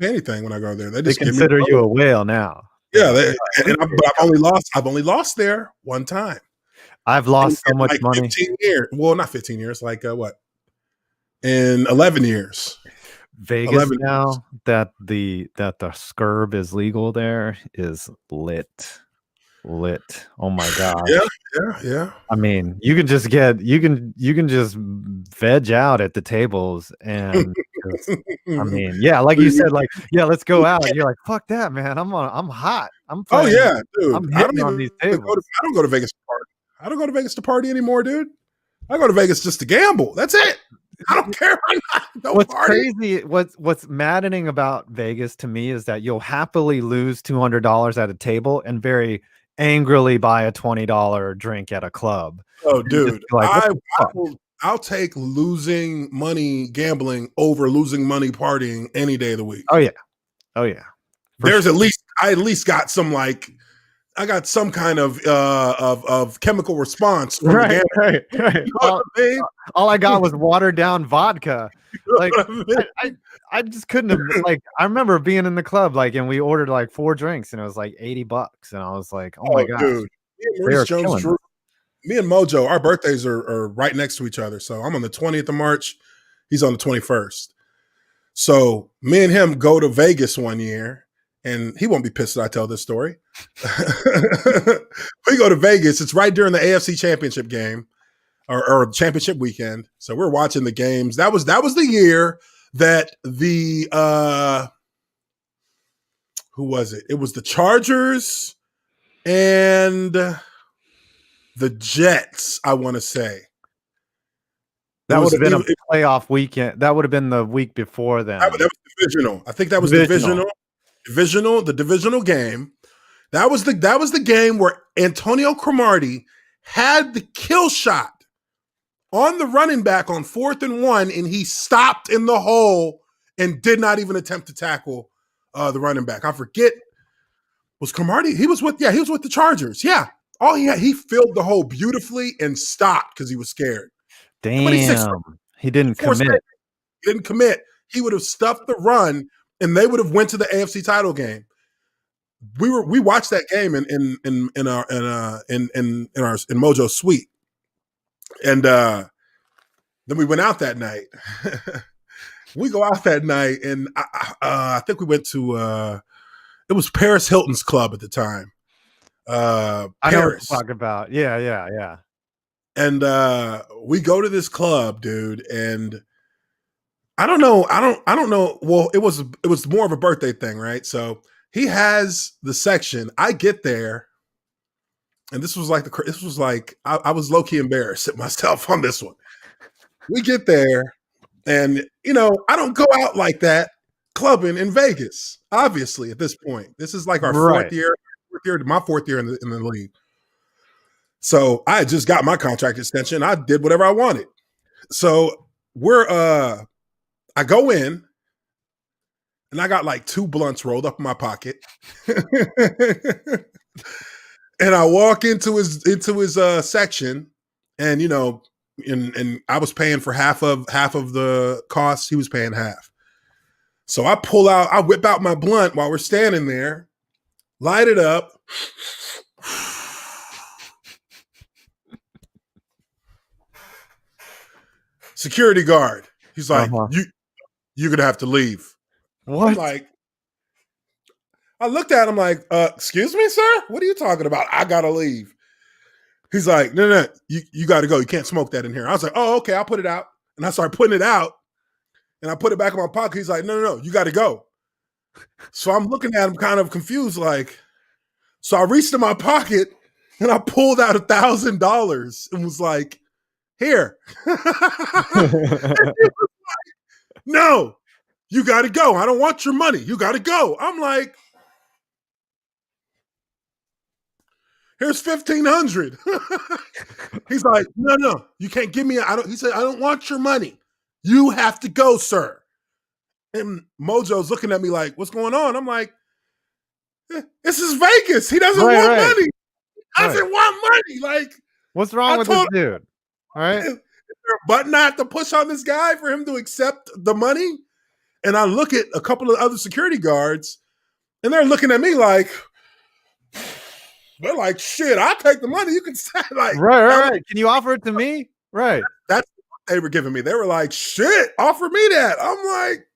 anything when I go there. They just consider you a whale now. Yeah, I've only lost there one time. I've lost so much like money. 15 years. Well, not 15 years. Like what? In 11 years. Vegas now that the scurb is legal there is lit. lit. Oh my gosh. Yeah. I mean, you can just veg out at the tables and just, I mean, yeah, like you said, like, yeah, let's go out. You're like, fuck that, man. I'm hot. Oh yeah, dude. I'm hitting on these I tables. don't go to Vegas to party. I don't go to Vegas to party anymore, dude. I go to Vegas just to gamble. That's it. I don't care. No What's party. crazy, what's maddening about Vegas to me is that you'll happily lose $200 at a table and very angrily buy a $20 drink at a club. Oh, And just dude. be like, what the fuck? I'll take losing money gambling over losing money partying any day of the week. Oh yeah. Oh yeah. There's I at least got some I got some kind of chemical response from the gambling. Right. You know what I mean? All I got was watered down vodka. You know Like, what I mean? I just couldn't have, like, I remember being in the club, like, and we ordered like 4 drinks and it was like $80. And I was like, oh my gosh, dude. Me and Mojo, our birthdays are right next to each other. So I'm on the 20th of March. He's on the 21st. So me and him go to Vegas one year, and he won't be pissed that I tell this story. We go to Vegas. It's right during the AFC Championship game or championship weekend. So we're watching the games. That was the year that the who was it? It was the Chargers and the Jets, I want to say. that would have been a playoff weekend. That would have been the week before then. That was divisional. I think that was divisional. The divisional game. That was the game where Antonio Cromartie had the kill shot on the running back on 4th and 1, and he stopped in the hole and did not even attempt to tackle the running back. I forget. Was Cromartie? He was with the Chargers. Yeah. He filled the hole beautifully and stopped because he was scared. Damn. He didn't commit. He didn't commit. He would have stuffed the run, and they would have went to the AFC title game. We watched that game in Mojo's suite, and then we went out that night. We go out that night, and I think we went to it was Paris Hilton's club at the time. I know what you're talking about. Yeah. And we go to this club, dude, and I don't know. Well, it was more of a birthday thing, right? So he has the section. I get there, and this was like I was low key embarrassed at myself on this one. We get there, and I don't go out like that clubbing in Vegas. Obviously, at this point, this is like our fourth year, my fourth year in the league. So I had just got my contract extension. I did whatever I wanted. So I go in, and I got like 2 blunts rolled up in my pocket. And I walk into his section, and and I was paying for half of the cost. He was paying half. So I whip out my blunt while we're standing there, light it up. Security guard. He's like, you're gonna have to leave. What? I'm like, I looked at him like, excuse me, sir? What are you talking about? I gotta leave. He's like, no, you gotta go. You can't smoke that in here. I was like, oh, okay, I'll put it out. And I started putting it out, and I put it back in my pocket. He's like, no, you gotta go. So I'm looking at him kind of confused, like, so I reached in my pocket and I pulled out $1,000 and was like, here. No, you got to go. I don't want your money. You got to go. I'm like, here's $1,500. He's like, no, you can't give me. He said, I don't want your money. You have to go, sir. And Mojo's looking at me like, what's going on? I'm like, this is Vegas. He doesn't want money. He doesn't want money. Like, what's wrong with this dude? All right. Is there a button I have to push on this guy for him to accept the money? And I look at a couple of other security guards, and they're looking at me like, they're like, shit, I'll take the money. You can say, like, right. Can you offer it to me? Right. That's what they were giving me. They were like, shit, offer me that. I'm like,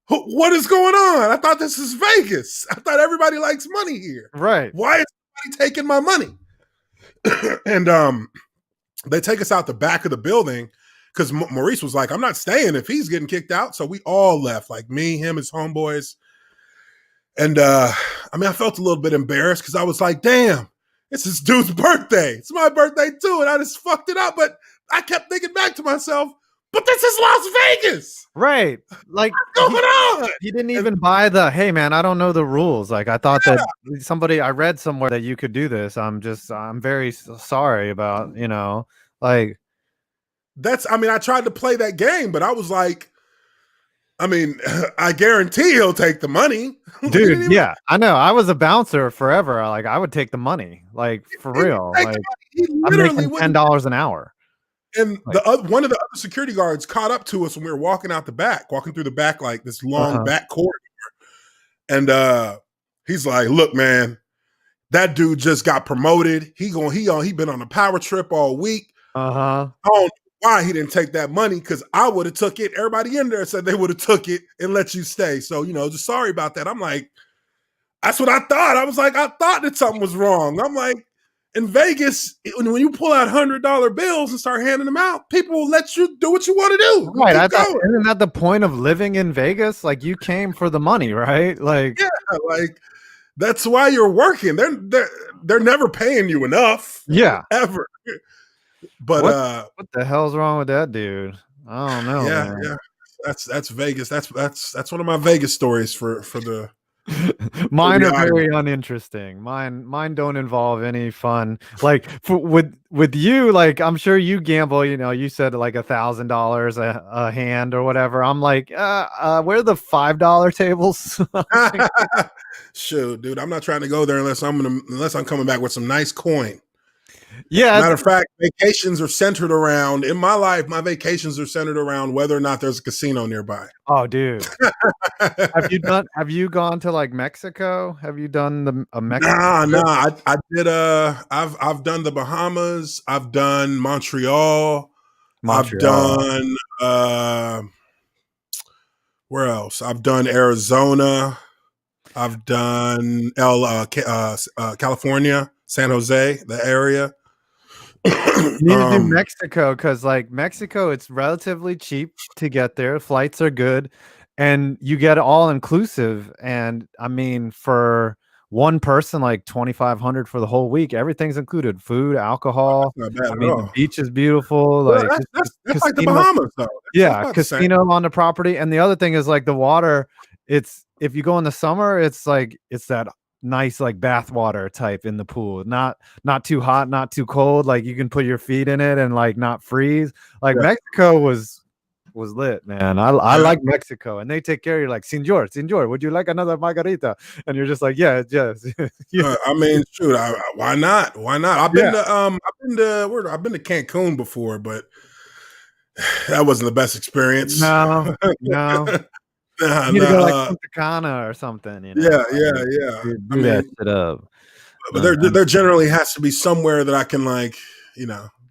what is going on? I thought this is Vegas. I thought everybody likes money here. Right. Why is taking my money. And they take us out the back of the building because Maurice was like, I'm not staying if he's getting kicked out. So we all left, like me, him, his homeboys. And I felt a little bit embarrassed because I was like, damn, it's this dude's birthday. It's my birthday too. And I just fucked it up. But I kept thinking back to myself, but this is Las Vegas. Right. Like, what's going on? He didn't even buy hey man, I don't know the rules. Like, I thought that I read somewhere that you could do this. I'm very sorry about, like. I tried to play that game, but I was like, I guarantee he'll take the money. Dude, yeah, I know. I was a bouncer forever. Like, I would take the money, like, for real. Like, I'm making $10 an hour. And one of the other security guards caught up to us when we were walking through the back, like this long back corridor. And he's like, look, man, that dude just got promoted. He been on a power trip all week. I don't know why he didn't take that money, because I would have took it. Everybody in there said they would have took it and let you stay. So, just sorry about that. I'm like, that's what I thought. I was like, I thought that something was wrong. I'm like, in Vegas, when you pull out $100 bills and start handing them out, people will let you do what you want to do. Right. Isn't that the point of living in Vegas? Like, you came for the money, right? Like, yeah, like that's why you're working. They're never paying you enough. Yeah. Ever. But what the hell's wrong with that dude? I don't know. Yeah, man. yeah. That's Vegas. That's one of my Vegas stories for the. Mine are very uninteresting. Mine don't involve any fun. Like, with you, like, I'm sure you gamble. You said like $1,000 a hand or whatever. I'm like, where are the $5 tables? Shoot, dude, I'm not trying to go there unless I'm coming back with some nice coin. Yeah. Matter of fact, vacations are centered around, in my life, my vacations are centered around whether or not there's a casino nearby. Oh, dude. Have you gone to like Mexico? Have you done a Mexico? Nah. I did I've done the Bahamas, I've done Montreal. I've done where else? I've done Arizona. I've done California, San Jose, the area. You need to do Mexico, because like Mexico, it's relatively cheap to get there. Flights are good, and you get all inclusive. And for one person, like $2,500 for the whole week. Everything's included: food, alcohol. The beach is beautiful. Like, that's like the Bahamas, though. Yeah, casino on the property. And the other thing is, like, the water. If you go in the summer, it's that nice, like, bath water type in the pool. Not too hot, not too cold. Like, you can put your feet in it and like not freeze. Like, Mexico was lit, man. I like Mexico, and they take care of you. Like, Senor, would you like another margarita? And you're just like, yes. Yeah. Shoot, why not? I've been to Cancun before, but that wasn't the best experience. No. You need to go like Punta Cana or something. Yeah. Do that shit up. But there generally has to be somewhere that I can, like,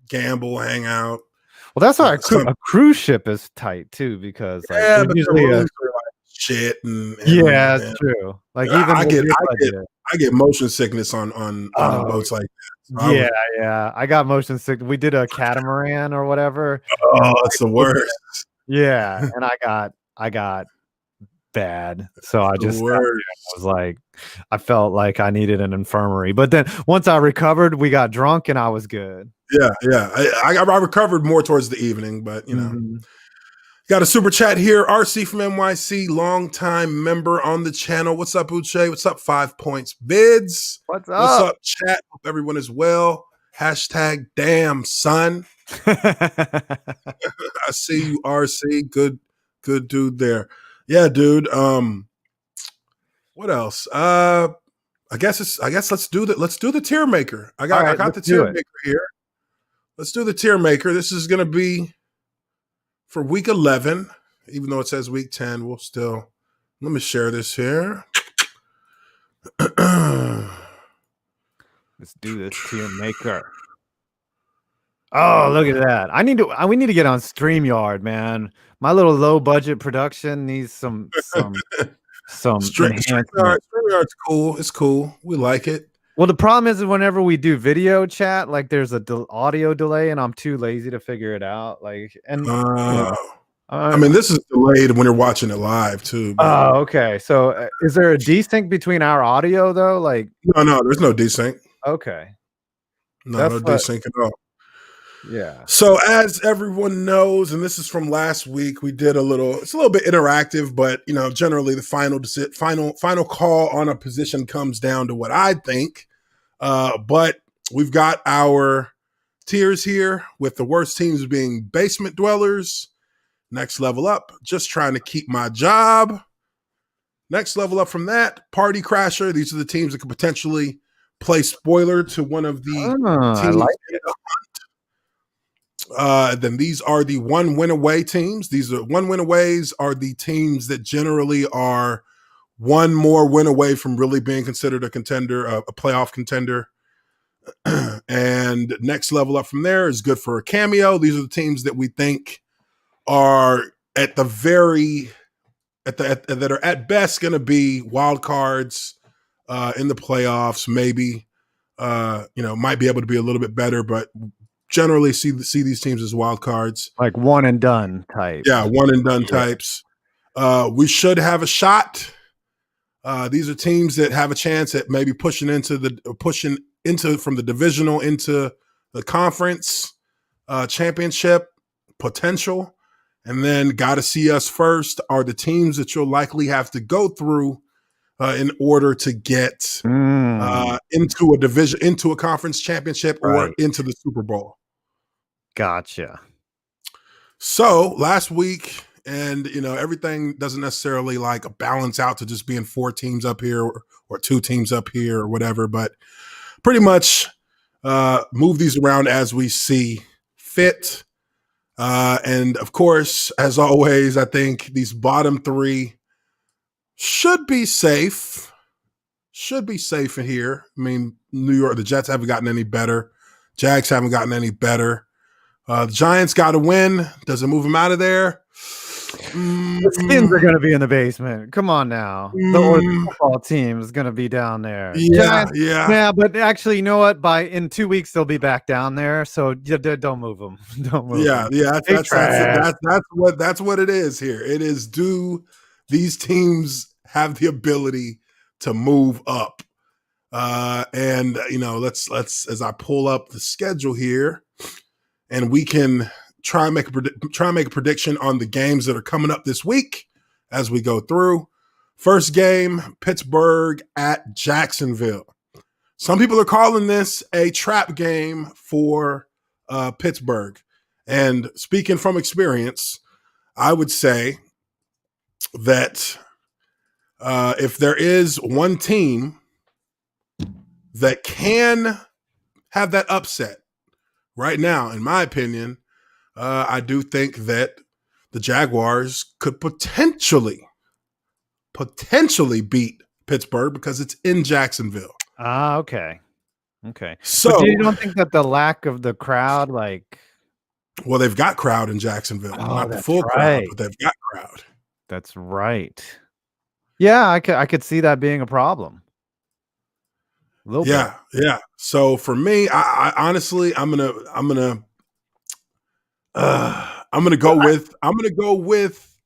gamble, hang out. Well, that's why a cruise ship is tight too, because like, but usually like shit. And it's true. Like, even I get motion sickness on boats like that. So I got motion sickness. We did a catamaran or whatever. Oh, it's the worst. Yeah, and I got bad, so I just was like, I felt like I needed an infirmary. But then once I recovered, we got drunk and I was good. Yeah. I recovered more towards the evening, but got a super chat here. RC from NYC, longtime member on the channel. What's up, Uche? What's up, 5 Points Vids? What's up? What's up, chat? Hope everyone is well. Hashtag damn son. I see you, RC. Good dude there. Yeah, dude. What else? I guess let's do the tier maker. I got the tier maker here. Let's do the tier maker. This is gonna be for week 11, even though it says week 10. We'll still, let me share this here. Let's do this tier maker. Oh, look at that. We need to get on StreamYard, man. My little low budget production needs some StreamYard's cool. It's cool. We like it. Well, the problem is whenever we do video chat, like there's a audio delay, and I'm too lazy to figure it out. Like, and you Uh, know, I mean, this is delayed when you're watching it live too, but oh, okay. So, is there a desync between our audio though? Like, no, there's no desync. okay, No that's what. desync at all. Yeah. So as everyone knows, and this is from last week, we did it's a little bit interactive, but generally the final call on a position comes down to what I think. But we've got our tiers here with the worst teams being basement dwellers. Next level up, just trying to keep my job. Next level up from that, party crasher. These are the teams that could potentially play spoiler to one of the I teams. like it. Then these are the one win away teams. These are one win aways are the teams that generally are one more win away from really being considered a contender, a playoff contender. And next level up from there is good for a cameo. These are the teams that we think are at the that are at best going to be wild cards in the playoffs. Maybe might be able to be a little bit better, but generally see these teams as wild cards, Like one and done type. Yeah, one and done types. We should have a shot. These are teams that have a chance at maybe pushing into from the divisional into the conference championship potential. And then got to see us first are the teams that you'll likely have to go through in order to get into a division, into a conference championship, or into the Super Bowl. Gotcha. So last week, and everything doesn't necessarily like balance out to just being 4 teams up here or 2 teams up here or whatever, but pretty much move these around as we see fit. And of course, as always, I think these bottom 3 should be safe. Should be safe in here. I mean, New York, the Jets haven't gotten any better. Jags haven't gotten any better. The Giants got to win. Does it move them out of there? The Skins are going to be in the basement. Come on now. The football team is going to be down there. Yeah, Giants, yeah. But actually, you know what? In 2 weeks, they'll be back down there. So don't move them. Don't move them. Yeah. That's what it is here. It is, do these teams have the ability to move up? And let's as I pull up the schedule here, and we can try and make a prediction on the games that are coming up this week as we go through. First game, Pittsburgh at Jacksonville. Some people are calling this a trap game for Pittsburgh. And speaking from experience, I would say that if there is one team that can have that upset right now, in my opinion, I do think that the Jaguars could potentially beat Pittsburgh because it's in Jacksonville. Okay. So, but you don't think that the lack of the crowd, well, they've got crowd in Jacksonville, not the full crowd, but they've got crowd. That's right. Yeah, I could see that being a problem. A little bit. Yeah. So for me, I honestly, I'm gonna go with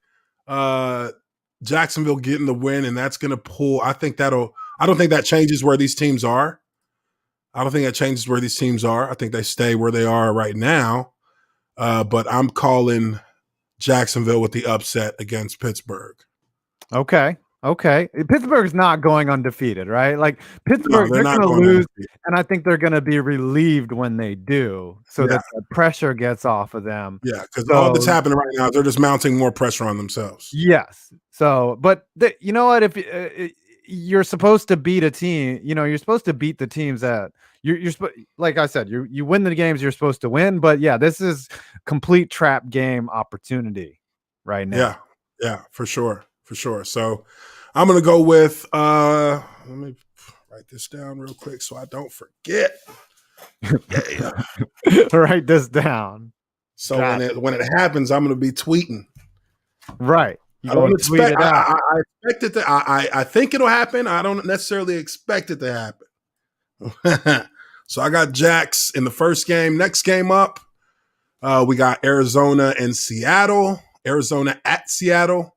Jacksonville getting the win, and that's gonna pull. I don't think that changes where these teams are. I think they stay where they are right now. But I'm calling Jacksonville with the upset against Pittsburgh. Okay. Pittsburgh's not going undefeated, right? Like Pittsburgh, they're going to lose, and I think they're going to be relieved when they do, so that the pressure gets off of them. Yeah, because all that's happening right now, they're just mounting more pressure on themselves. Yes. So, but you know what? If you're supposed to beat a team, you're supposed to beat the teams that you're like I said, you win the games you're supposed to win. But yeah, this is complete trap game opportunity right now. Yeah, for sure. So I'm gonna go with let me write this down real quick so I don't forget. Write this down. So when it happens, I'm gonna be tweeting. Right. I don't expect it. I expect it to. I think it'll happen. I don't necessarily expect it to happen. So I got Jacks in the first game. Next game up, we got Arizona and Seattle. Arizona at Seattle.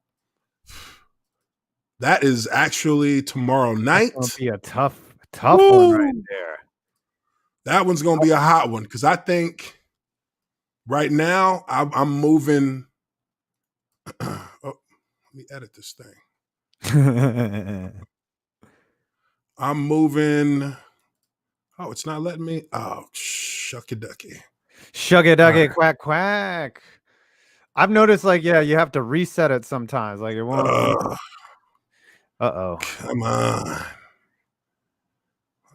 That is actually tomorrow That's gonna night. be a tough one right Woo! there. That one's going to be a hot one because I think right now I'm moving. Oh, let me edit this thing. I'm moving. Oh, it's not letting me. Oh, shucky ducky. Shuggy duggy quack quack. I've noticed, like, yeah, you have to reset it sometimes. Like, it won't keep. Uh-oh. Come on.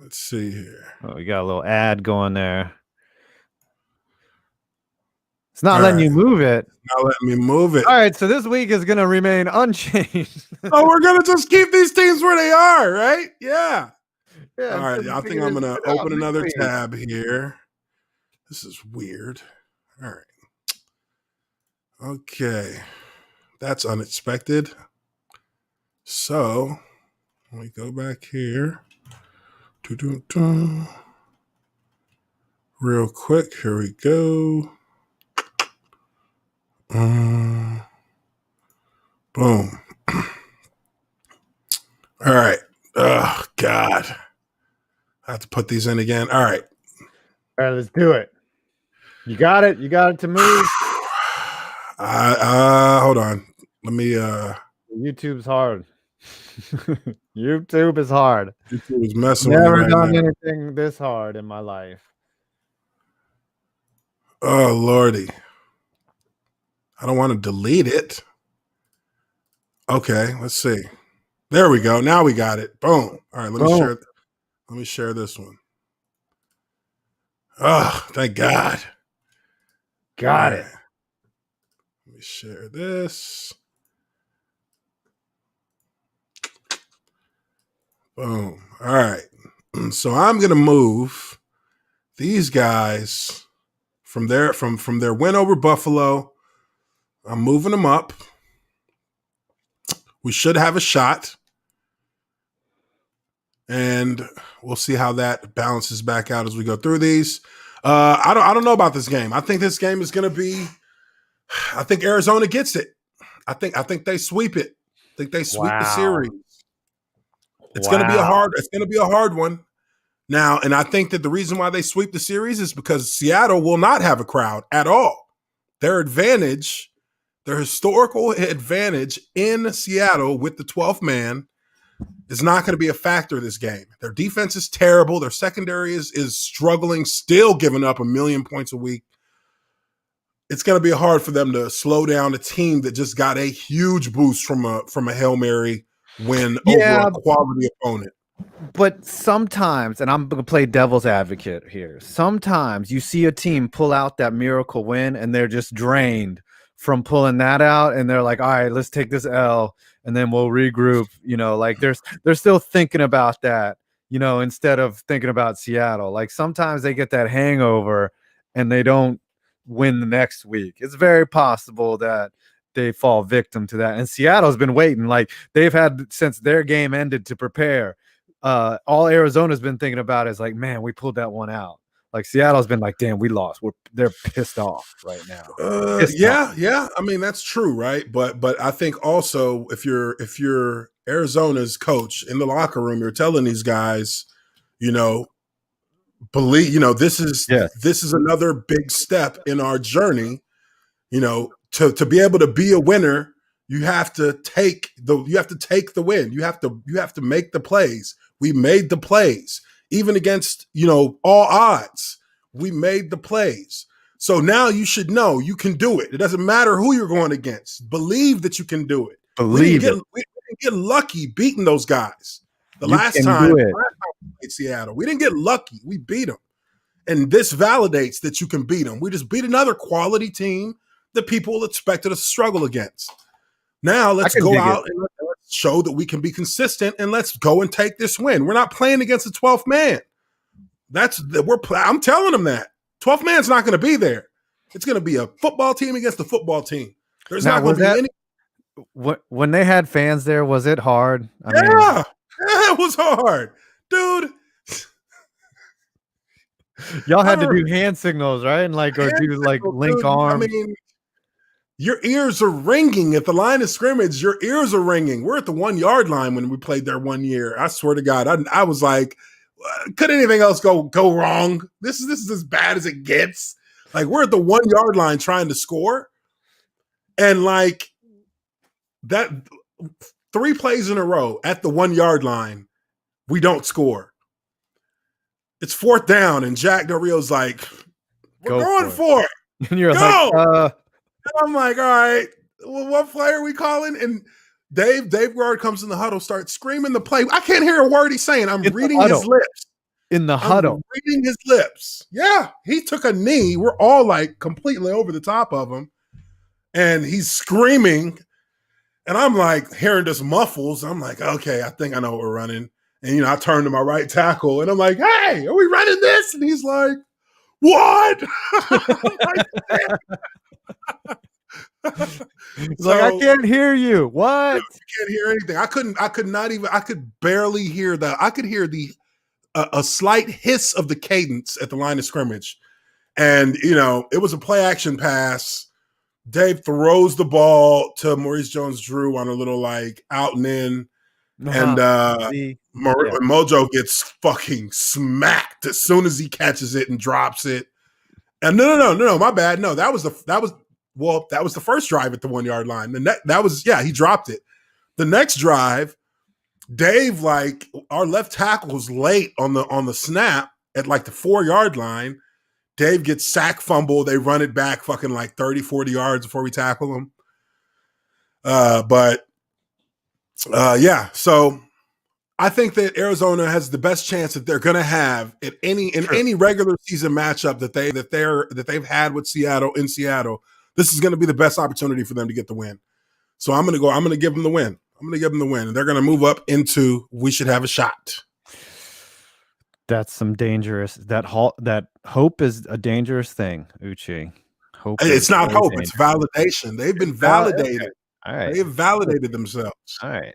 Let's see here. Oh, we got a little ad going there. It's not All letting right. you move it. Not letting me move it. All right, so this week is going to remain unchanged. Oh, we're going to just keep these teams where they are, right? Yeah. Yeah, All right. I think I'm going to open another tab here. This is weird. All right. Okay. That's unexpected. So let me go back here. Real quick. Here we go. Boom. All right. Oh, God. I have to put these in again. All right. All right, let's do it. You got it? You got it to move? Hold on. Let me YouTube's hard. YouTube is hard. YouTube is messing with me Never right done now. anything this hard in my life. Oh, Lordy. I don't want to delete it. Okay, let's see. There we go. Now we got it. Boom. All right, let me share this one. Oh, thank God. Got it. Let me share this. Boom. All right. So I'm gonna move these guys from their win over Buffalo. I'm moving them up. We should have a shot. And we'll see how that balances back out as we go through these. I don't know about this game. I think this game is going to be. I think Arizona gets it. I think they sweep it. I think they sweep the series. It's going to be a hard. It's going to be a hard one. Now, and I think that the reason why they sweep the series is because Seattle will not have a crowd at all. Their advantage, their historical advantage in Seattle with the 12th man, is not going to be a factor in this game. Their defense is terrible. Their secondary is struggling, still giving up 1 million points a week. It's going to be hard for them to slow down a team that just got a huge boost from a Hail Mary win over a quality opponent. But sometimes, and I'm going to play devil's advocate here, sometimes you see a team pull out that miracle win and they're just drained from pulling that out, and they're like, all right, let's take this L and then we'll regroup. You know, like they're still thinking about that, you know, instead of thinking about Seattle. Like sometimes they get that hangover and they don't win the next week. It's very possible that they fall victim to that. And Seattle's been waiting. Like they've had since their game ended to prepare. All Arizona's been thinking about is like, man, we pulled that one out. Like Seattle's been like, damn, we lost. They're pissed off right now. Yeah. I mean, that's true, right? But I think also if you're Arizona's coach in the locker room, you're telling these guys, you know, believe, you know, this is another big step in our journey. You know, to be able to be a winner, you have to take the win. You have to make the plays. We made the plays. Even against, you know, all odds, we made the plays. So now you should know you can do it. It doesn't matter who you're going against. Believe that you can do it. We didn't get lucky beating those guys. The last time we played Seattle, we didn't get lucky. We beat them. And this validates that you can beat them. We just beat another quality team that people expected us to struggle against. Now let's go out and let's show that we can be consistent, and let's go and take this win. We're not playing against the 12th man. I'm telling them that 12th man's not going to be there. It's going to be a football team against a football team. There's not going to be any. When they had fans there, was it hard? I mean, it was hard, dude. Y'all I had to remember do hand signals, right? And like, or hand do like signals, link dude. I arms. mean, your ears are ringing at the line of scrimmage. Your ears are ringing. We're at the 1 yard line when we played there one year. I swear to God, I was like, could anything else go wrong? This is as bad as it gets. Like we're at the 1 yard line trying to score, and like that 3 plays in a row at the 1 yard line, we don't score. It's 4th down, and Jack Del Rio's like, "We're Go going for it. for it. And you're like, Go!" And I'm like, "All right, well, what play are we calling?" And Dave Ward comes in the huddle, starts screaming the play. I can't hear a word he's saying. I'm in the reading his huddle. lips. In the I'm huddle. reading his lips. Yeah, he took a knee. We're all like completely over the top of him, and he's screaming. And I'm like hearing this muffles. I'm like, okay, I think I know what we're running. And I turn to my right tackle, and I'm like, "Hey, are we running this?" And he's like, "What?" He's like, I can't hear you. What? Can't hear anything. I could barely hear that. I could hear a slight hiss of the cadence at the line of scrimmage. And, it was a play action pass. Dave throws the ball to Maurice Jones-Drew on a little like out and in. And Mojo gets fucking smacked as soon as he catches it and drops it. And no, my bad. No, that was the first drive at the 1 yard line. He dropped it. The next drive, Dave, like our left tackle was late on the snap at like the 4 yard line. Dave gets sack fumble. They run it back fucking like 30, 40 yards before we tackle him. So I think that Arizona has the best chance that they're going to have at any regular season matchup that they've had with Seattle in Seattle. This is going to be the best opportunity for them to get the win. So I'm going to give them the win. And they're going to move up into we should have a shot. That's some dangerous. That hope is a dangerous thing, Uche. Hope. It's not hope. Dangerous. It's validation. They've been validated. Okay. All right. They've validated themselves. All right.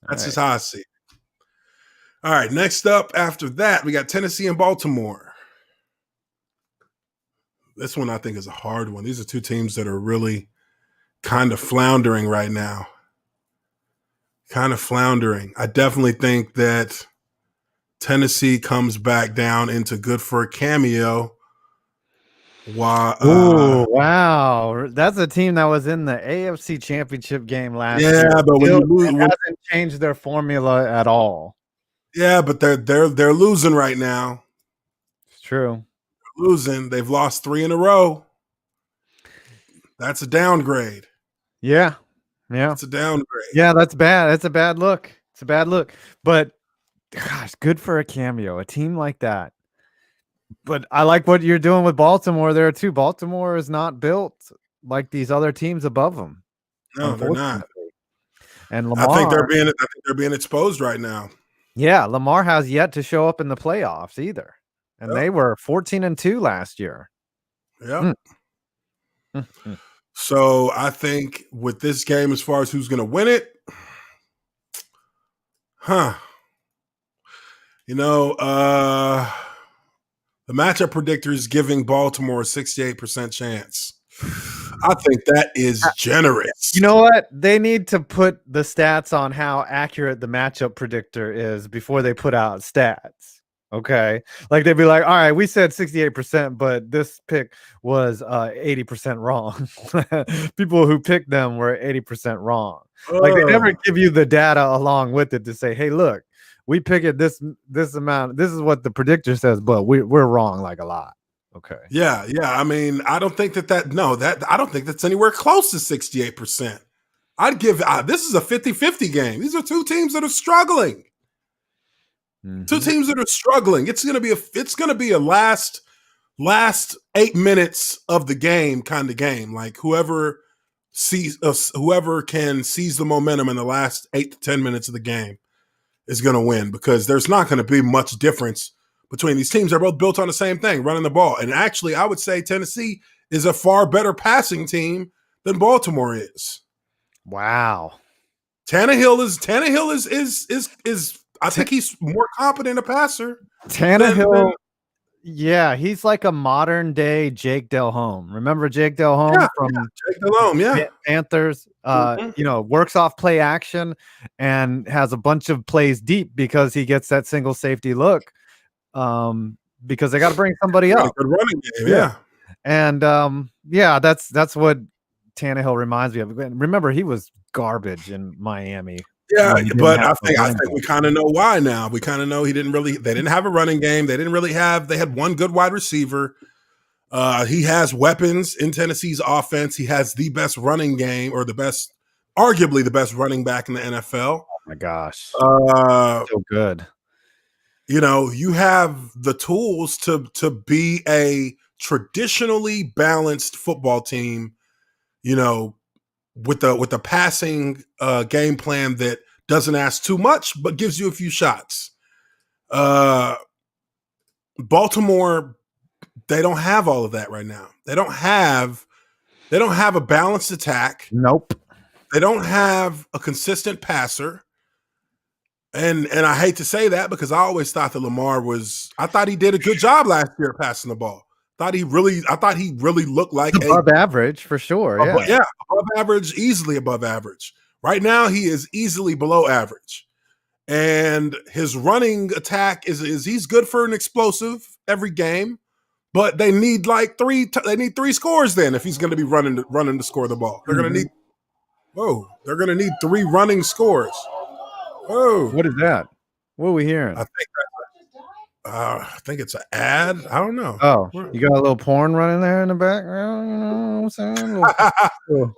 That's just how I see it. All right. Next up after that, we got Tennessee and Baltimore. This one I think is a hard one. These are two teams that are really kind of floundering right now. I definitely think that Tennessee comes back down into good for a cameo. Wow. That's a team that was in the AFC Championship game last year. Yeah, but when you lose, it hasn't changed their formula at all. Yeah, but they're losing right now. It's true. They're losing. They've lost 3 in a row. That's a downgrade. Yeah. It's a downgrade. Yeah, that's bad. That's a bad look. It's a bad look. But gosh, good for a cameo, a team like that. But I like what you're doing with Baltimore there too. Baltimore is not built like these other teams above them. No, they're not. And Lamar, I think they're being exposed right now. Yeah, Lamar has yet to show up in the playoffs either. And they were 14-2 last year. Yeah. So I think with this game, as far as who's going to win it, the matchup predictor is giving Baltimore a 68% chance. I think that is generous. You know what? They need to put the stats on how accurate the matchup predictor is before they put out stats. Okay. Like they'd be like, all right, we said 68%, but this pick was 80% wrong. People who picked them were 80% wrong. Like they never give you the data along with it to say, hey, look, we pick it this amount. This is what the predictor says, but we're wrong like a lot. Okay. Yeah. I mean, I don't think I don't think that's anywhere close to 68%. I'd give this is a 50-50 game. These are two teams that are struggling. Mm-hmm. Two teams that are struggling. It's gonna be a last 8 minutes of the game kind of game. Like whoever can seize the momentum in the last 8 to 10 minutes of the game is gonna win, because there's not gonna be much difference between these teams. They're both built on the same thing, running the ball. And actually, I would say Tennessee is a far better passing team than Baltimore is. Wow. Tannehill is I think he's more competent a passer. Tannehill, Yeah, he's like a modern day Jake Delhomme. Remember Jake Yeah, Delhomme yeah, from Jake Delhomme, yeah. Panthers? Mhm. Works off play action and has a bunch of plays deep because he gets that single safety look. Because they got to bring somebody Got a up. good running game, Yeah. yeah. And yeah, that's what Tannehill reminds me of. Remember, he was garbage in Miami Yeah, when he didn't but have I a think running we game. kinda know why now. We kinda know they didn't have a running game. They had one good wide receiver. He has weapons in Tennessee's offense. He has the best running game or arguably the best running back in the NFL. Oh my gosh, Uh, so good. you have the tools to be a traditionally balanced football team, you know, with a passing game plan that doesn't ask too much but gives you a few shots. Uh, Baltimore, they don't have all of that right now. They don't have a balanced attack. Nope. They don't have a consistent passer. And I hate to say that because I always thought that I thought he did a good job last year passing the ball. I thought he really looked like Above average for sure. Yeah. yeah, above average, easily above average. Right now he is easily below average. And his running attack is he's good for an explosive every game, but they need they need three scores then if he's going to be running to score the ball. They're going to need three running scores. Whoa. What is that? What are we hearing? I think it's an ad. I don't know. Oh, you got a little porn running there in the background. You know what I'm saying?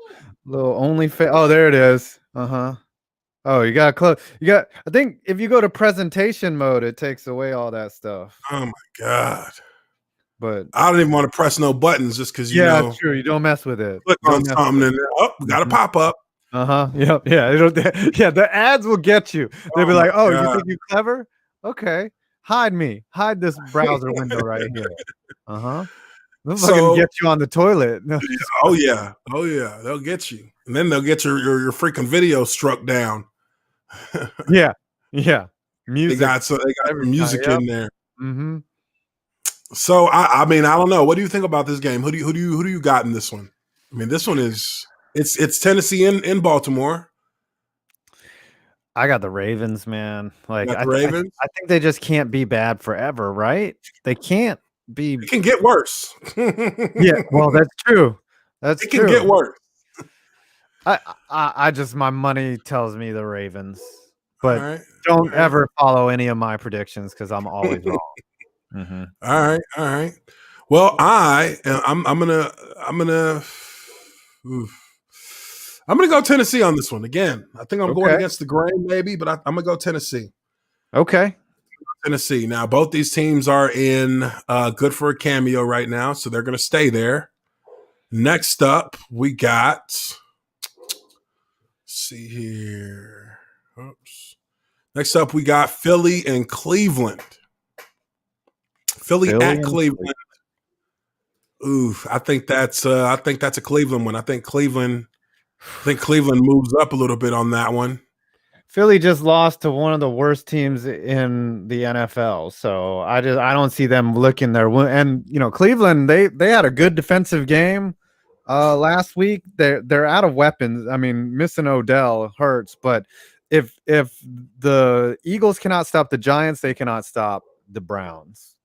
Little only. Oh, there it is. Oh, you got close. I think if you go to presentation mode, it takes away all that stuff. Oh my God. But I don't even want to press no buttons just because yeah, true. You don't mess with it. Click on something and we got a pop up. Yep. Yeah. Yeah. The ads will get you. They'll be like, "Oh, you think you're clever? Okay, hide me. Hide this browser window right here." They'll fucking get you on the toilet. No, oh yeah, they'll get you, and then they'll get your freaking video struck down. yeah. Music. They got music in there. So I mean, I don't know. What do you think about this game? Who do you got in this one? I mean, this one is it's Tennessee in Baltimore. I got the Ravens, man. Like Ravens. I think they just can't be bad forever, right? They can't be. It can get worse. Yeah, well, that's true. It can get worse. I just my money tells me the Ravens, but don't ever follow any of my predictions because I'm always wrong. All right. Well, I'm gonna go Tennessee on this one again. I think I'm going against the grain, maybe, but I'm gonna go Tennessee. Okay. Tennessee. Now, both these teams are in good for a cameo right now, so they're gonna stay there. Next up, we got. Let's see here. Oops. Next up, we got Philly and Cleveland. Philly at Cleveland. Ooh, I think that's a Cleveland one. I think Cleveland moves up a little bit on that one. Philly just lost to one of the worst teams in the NFL, so I don't see them licking their wound. And Cleveland, they had a good defensive game last week. They're out of weapons. I mean, missing Odell hurts, but if the Eagles cannot stop the Giants, they cannot stop the Browns.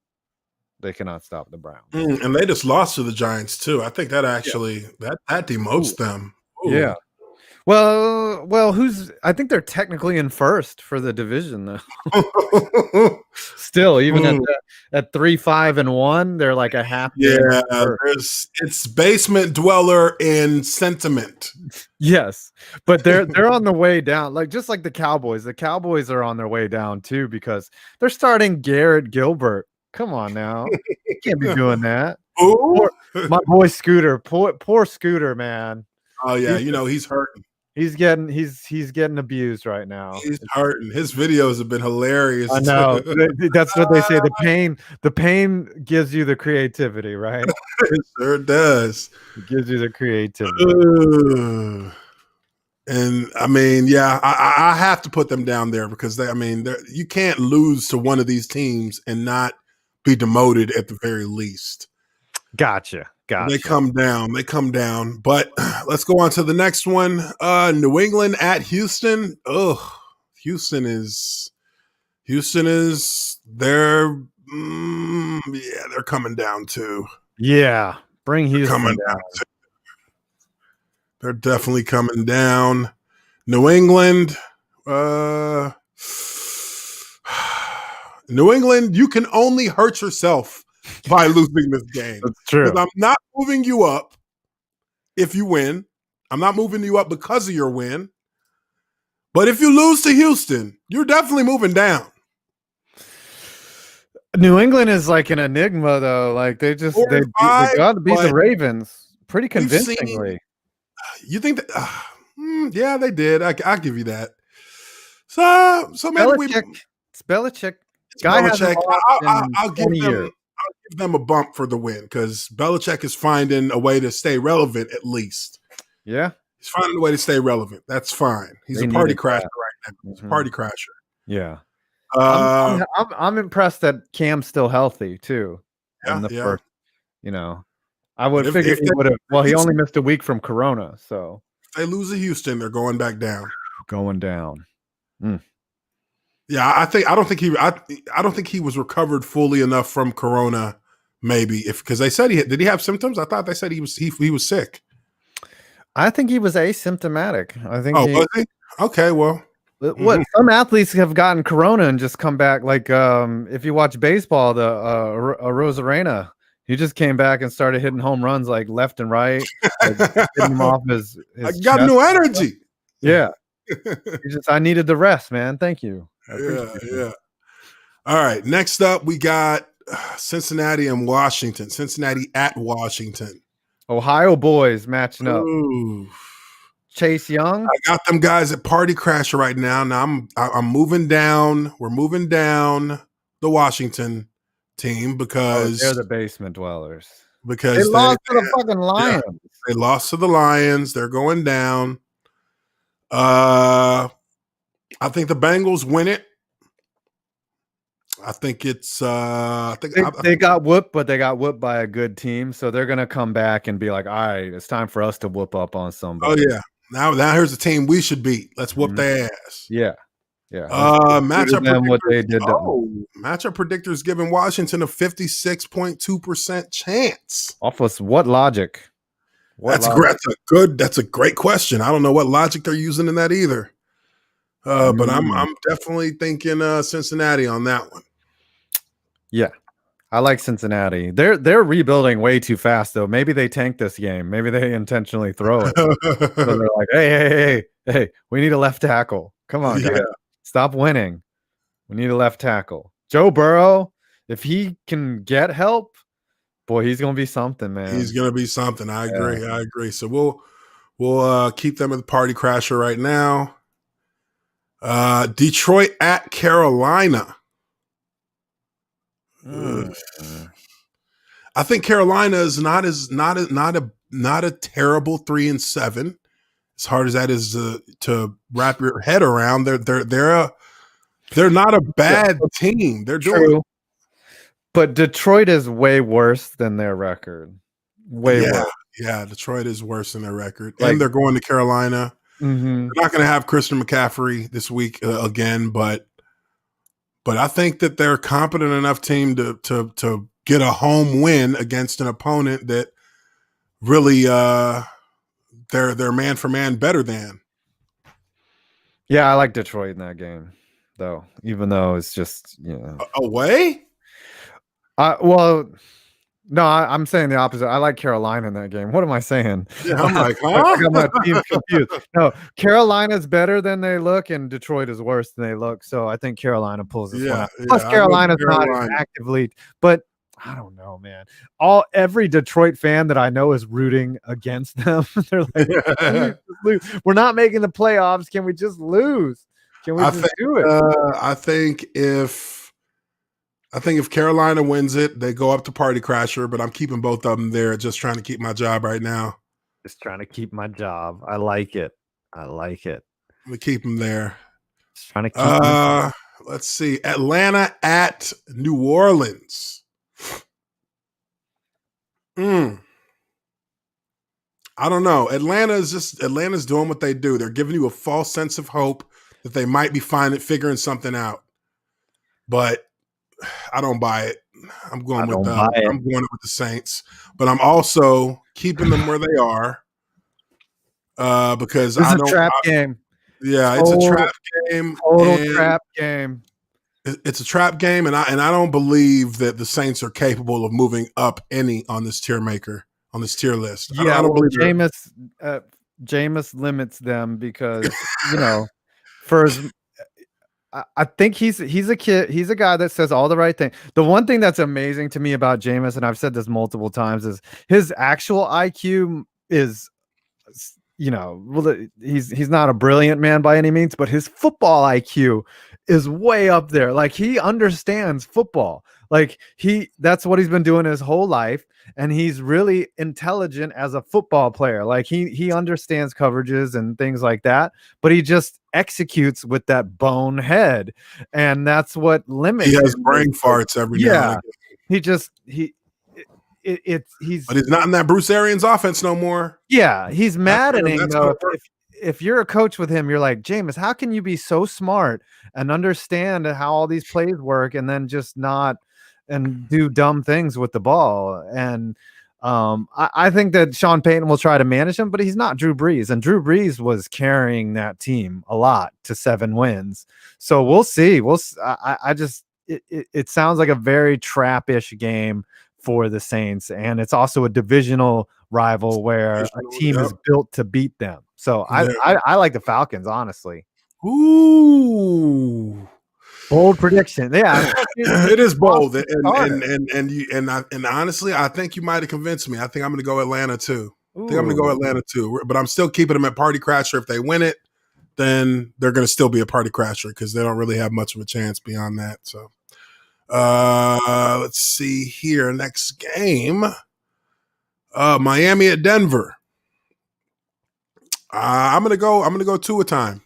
They cannot stop the Browns. And they just lost to the Giants too. I think that actually that demotes them. Ooh. Yeah. Well, I think they're technically in first for the division though. Still, even at 3-5-1, they're like a half. Yeah, it's basement dweller in sentiment. Yes, but they're on the way down. Just like the Cowboys. The Cowboys are on their way down too because they're starting Garrett Gilbert. Come on now, you can't be doing that. My boy Scooter, poor Scooter, man. Oh yeah, he's hurting. He's getting abused right now. He's hurting. His videos have been hilarious. I know. That's what they say. The pain gives you the creativity, right? It sure does. It gives you the creativity. And I mean, yeah, I have to put them down there because you can't lose to one of these teams and not be demoted at the very least. Gotcha. They come down. But let's go on to the next one. New England at Houston. Houston is they're they're coming down too. Yeah, bring Houston down. They're definitely coming down. New England. New England, you can only hurt yourself by losing this game. That's true. Because I'm not moving you up if you win. I'm not moving you up because of your win. But if you lose to Houston, you're definitely moving down. New England is like an enigma, though. Like they got to beat the Ravens pretty convincingly. You think that? Yeah, they did. I'll give you that. So maybe it's Belichick. I'll give them a bump for the win because Belichick is finding a way to stay relevant at least. Yeah. He's finding a way to stay relevant. That's fine. He's a party crasher right now. He's a party crasher. Yeah. I'm impressed that Cam's still healthy too. First, I would figure he would have. Well, he only missed a week from Corona, so if they lose to Houston, they're going back down. Going down. Yeah, I don't think he was recovered fully enough from Corona. Maybe because they said did he have symptoms? I thought they said he was sick. I think he was asymptomatic. I think. Was he? Okay, well. What some athletes have gotten Corona and just come back. Like if you watch baseball, the Rosarena, he just came back and started hitting home runs like left and right, like, hitting him off his I got new energy. Yeah, I needed the rest, man. Thank you. Yeah. All right. Next up, we got Cincinnati and Washington. Cincinnati at Washington. Ohio boys matching up. Ooh. Chase Young. I got them guys at Party Crasher right now. Now I'm moving down. We're moving down the Washington team because they're the basement dwellers. Because they lost to the fucking Lions. Yeah, they lost to the Lions. They're going down. I think the Bengals win it. I think it's they got whooped, but they got whooped by a good team, so they're gonna come back and be like, all right, it's time for us to whoop up on somebody. Oh yeah. Now here's the team we should beat. Let's whoop their ass. Yeah. Matchup predictors, what they did. Matchup predictors giving Washington a 56.2% chance. Off of what logic? That's a great question. I don't know what logic they're using in that either. But I'm definitely thinking Cincinnati on that one. Yeah. I like Cincinnati. They're rebuilding way too fast though. Maybe they tank this game. Maybe they intentionally throw it. So they're like, hey, we need a left tackle. Come on, guys. Stop winning. We need a left tackle. Joe Burrow, if he can get help, boy, he's gonna be something, man. He's gonna be something. I agree. So we'll keep them at the Party Crasher right now. Detroit at Carolina. I think Carolina is not a terrible 3-7. As hard as that is to wrap your head around, they're not a bad team. They're doing, but Detroit is way worse than their record. Way worse. Yeah, Detroit is worse than their record, and they're going to Carolina. They're not going to have Christian McCaffrey this week again, but I think that they're a competent enough team to get a home win against an opponent that really they're man for man better than. Yeah, I like Detroit in that game, though, even though it's just away. No, I'm saying the opposite. I like Carolina in that game. What am I saying? Yeah, I'm like, huh? I got my team confused. No, Carolina's better than they look, and Detroit is worse than they look. So I think Carolina pulls this one out. Plus, Carolina's not actively, but I don't know, man. Every Detroit fan that I know is rooting against them. They're like, we're not making the playoffs. Can we just lose? Can we do it? I think if Carolina wins it, they go up to Party Crasher, but I'm keeping both of them there, just trying to keep my job right now. Just trying to keep my job. I like it. I'm gonna keep them there. Just trying to keep let's see. Atlanta at New Orleans. Mm, I don't know. Atlanta's doing what they do. They're giving you a false sense of hope that they might be figuring something out. But I don't buy it. I don't buy it. I'm going with the Saints, but I'm also keeping them where they are because This is I a don't. trap game. Yeah, it's a trap Total, game, total and trap game. it's a trap game, and I don't believe that the Saints are capable of moving up any on this tier list. Yeah, I don't well, believe they're. Jameis limits them because for his I think he's a kid. He's a guy that says all the right thing. The one thing that's amazing to me about Jameis, and I've said this multiple times, is his actual IQ is, well, he's not a brilliant man by any means, but his football IQ is way up there. Like he understands football. Like that's what he's been doing his whole life, and he's really intelligent as a football player. Like he understands coverages and things like that, but he just executes with that bone head, and that's what He limits has him. brain farts every now and Yeah, again, he just he he's but he's not in that Bruce Arians offense no more. yeah, he's maddening That's gonna though. work. If you're a coach with him, you're like, Jameis, how can you be so smart and understand how all these plays work and then just not and do dumb things with the ball? And I think that Sean Payton will try to manage him, but he's not Drew Brees. And Drew Brees was carrying that team a lot to 7 wins. So we'll see. I just it sounds like a very trap-ish game for the Saints, and it's also a divisional rival where a team Yep. is built to beat them. So Yeah. I like the Falcons, honestly. Ooh. Bold prediction. Yeah, It is bold, and honestly, I think you might have convinced me. I think I'm going to go Atlanta too. I think I'm going to go Atlanta too, but I'm still keeping them at party crasher. If they win it, then they're going to still be a party crasher because they don't really have much of a chance beyond that. So, let's see here. Next game, Miami at Denver. I'm going to go. I'm going to go 2 a time.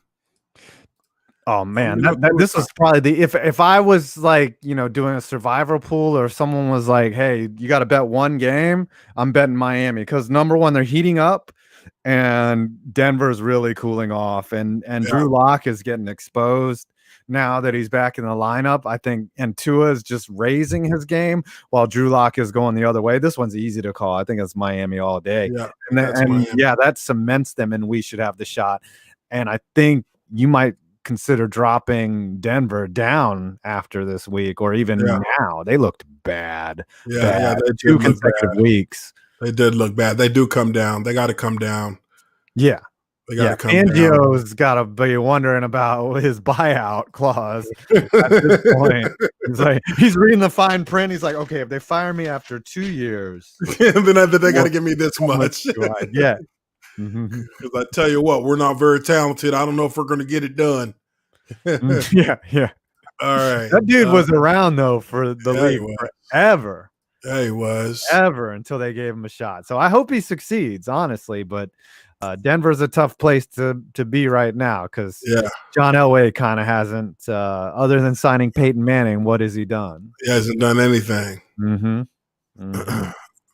Oh man, this was probably if I was like doing a survivor pool or someone was like, hey, you got to bet one game, I'm betting Miami because number one, they're heating up, and Denver's really cooling off, and Drew Lock is getting exposed now that he's back in the lineup. I think, and Tua is just raising his game while Drew Lock is going the other way. This one's easy to call. I think it's Miami all day, that cements them, and we should have the shot. And I think you might consider dropping Denver down after this week or even now. They looked bad. Yeah, they 2 consecutive weeks. They did look bad. They do come down. They got to come down. Yeah. They got to come Fangio's got to be wondering about his buyout clause at this point. He's reading the fine print. He's like, okay, if they fire me after 2 years, then they got to give me this much. Yeah. Because I tell you what, we're not very talented. I don't know if we're going to get it done. Yeah. All right. That dude was around though for the league forever. Yeah, he was. Ever until they gave him a shot. So I hope he succeeds, honestly. But Denver's a tough place to be right now because John Elway kind of hasn't, other than signing Peyton Manning, what has he done? He hasn't done anything.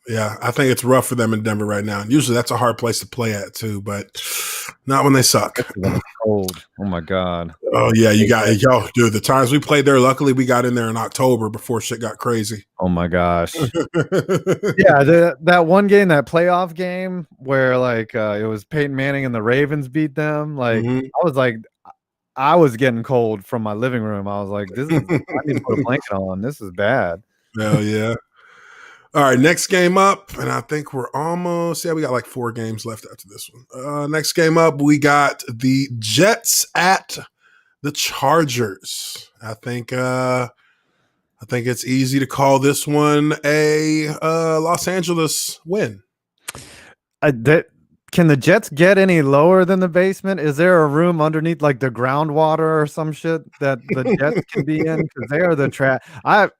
Yeah, I think it's rough for them in Denver right now. And usually that's a hard place to play at too, but not when they suck. When it's cold. Oh my God. Oh yeah, dude. The times we played there, luckily we got in there in October before shit got crazy. Oh my gosh. Yeah, that one game, that playoff game where it was Peyton Manning and the Ravens beat them. I was getting cold from my living room. I was like, I need to put a blanket on. This is bad. Hell yeah. All right, next game up, and I think we're almost, we got like 4 games left after this one. Next game up, we got the Jets at the Chargers. I think it's easy to call this one a Los Angeles win. Can the Jets get any lower than the basement? Is there a room underneath like the groundwater or some shit that the Jets can be in? Because they are the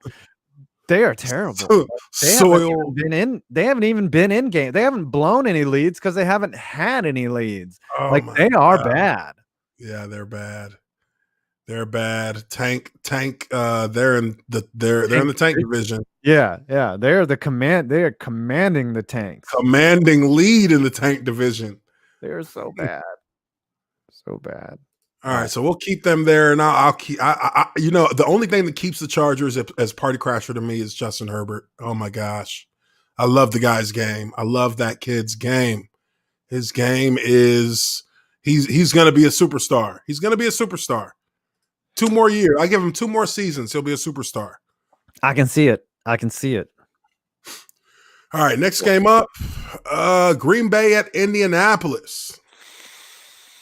They are terrible. They haven't even been in game. They haven't blown any leads because they haven't had any leads. They are bad. Yeah, they're bad. They're bad. Tank. They're in the tank division. Yeah, yeah. They're the command. They are commanding the tanks. Commanding lead in the tank division. They're so bad, so bad. All right, so we'll keep them there, and I'll keep. You know, the only thing that keeps the Chargers as party crasher to me is Justin Herbert. Oh my gosh, I love the guy's game. I love that kid's game. His game is he's going to be a superstar. He's going to be a superstar. 2 more years. I give him 2 more seasons. He'll be a superstar. I can see it. I can see it. All right, next game up, Green Bay at Indianapolis.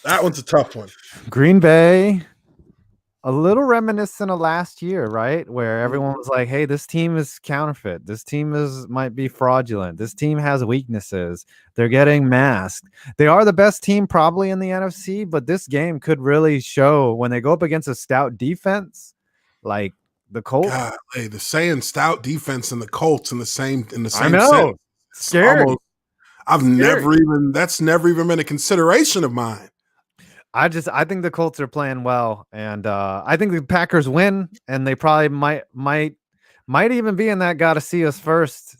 That one's a tough one. Green Bay, a little reminiscent of last year, right? Where everyone was like, "Hey, this team is counterfeit. This team might be fraudulent. This team has weaknesses. They're getting masked. They are the best team probably in the NFC, but this game could really show when they go up against a stout defense, like the Colts." God, hey, the saying stout defense and the Colts in the same I know. sentence. Scary. That's never even been a consideration of mine. I think the Colts are playing well, and I think the Packers win, and they probably might even be in that gotta see us first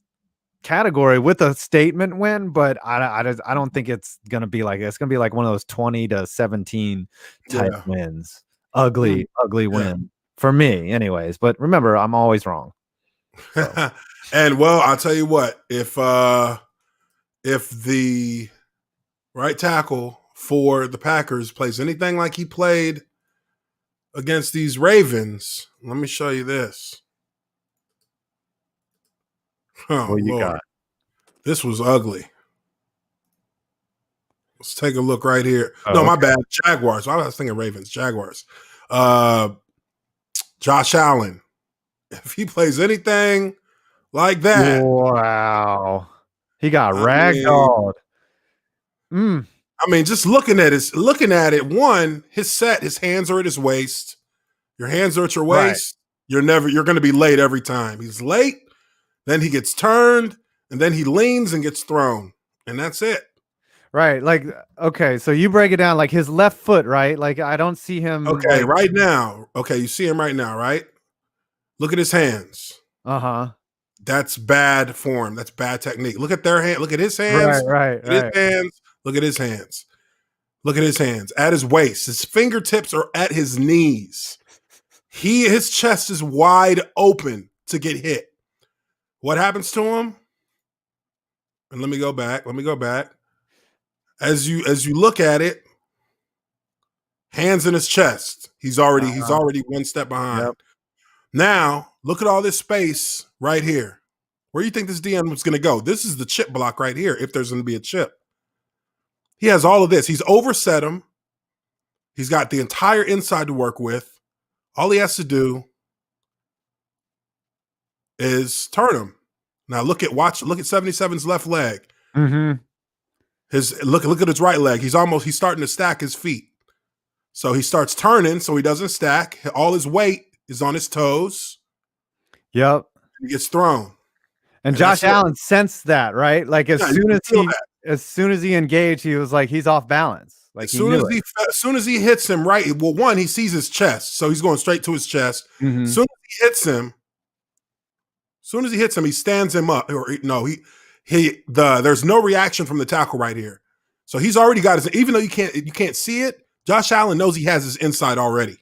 category with a statement win, but I don't think it's gonna be like it's gonna be like one of those 20-17 type wins. Ugly win for me, anyways. But remember, I'm always wrong. So. And well, I'll tell you what, if the right tackle for the Packers plays anything like he played against these Ravens, let me show you this. Oh, what you Lord. got? This was ugly. Let's take a look right here. My bad. Jaguars. I was thinking Ravens. Jaguars. Josh Allen. If he plays anything like that. Wow. He got ragdolled. I mean, just looking at it, one, his hands are at his waist. Your hands are at your waist. Right. You're going to be late every time. He's late, then he gets turned, and then he leans and gets thrown. And that's it. Right. Like, okay, so you break it down like his left foot, right? Like, I don't see him. Okay, right now. Okay, you see him right now, right? Look at his hands. Uh-huh. That's bad form. That's bad technique. Look at their hand. Look at his hands. Right. His hands. Look at his hands. Look at his hands. At his waist. His fingertips are at his knees. His chest is wide open to get hit. What happens to him? And let me go back. As you look at it, hands in his chest. He's already one step behind. Yep. Now, look at all this space right here. Where do you think this DM was going to go? This is the chip block right here, if there's going to be a chip. He has all of this. He's overset him. He's got the entire inside to work with. All he has to do is turn him. Now look at 77's left leg. Mm-hmm. Look at his right leg. He's starting to stack his feet. So he starts turning so he doesn't stack. All his weight is on his toes. Yep. He gets thrown. And Josh Allen sensed that, right? Like as soon as he engaged, he was like, he's off balance. Like as soon as he hits him, right? Well, one, he sees his chest, so he's going straight to his chest. Mm-hmm. As soon as he hits him, he stands him up. Or no, there's no reaction from the tackle right here. So he's already got his. Even though you can't see it, Josh Allen knows he has his inside already.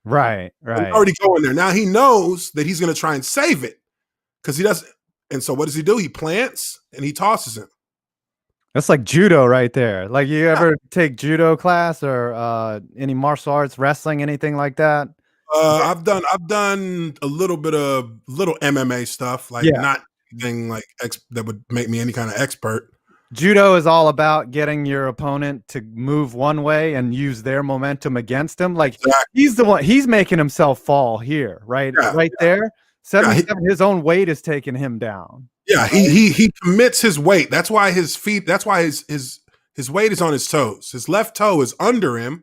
Right. He's already going there. Now he knows that he's going to try and save it because he doesn't. And so what does he do? He plants and he tosses him. That's like judo right there. Like you ever take judo class or any martial arts, wrestling, anything like that? I've done a little MMA stuff, like not anything like that would make me any kind of expert. Judo is all about getting your opponent to move one way and use their momentum against him. Like he's making himself fall here, right? There. 77, his own weight is taking him down. Yeah, he commits his weight. That's why his feet. That's why his weight is on his toes. His left toe is under him,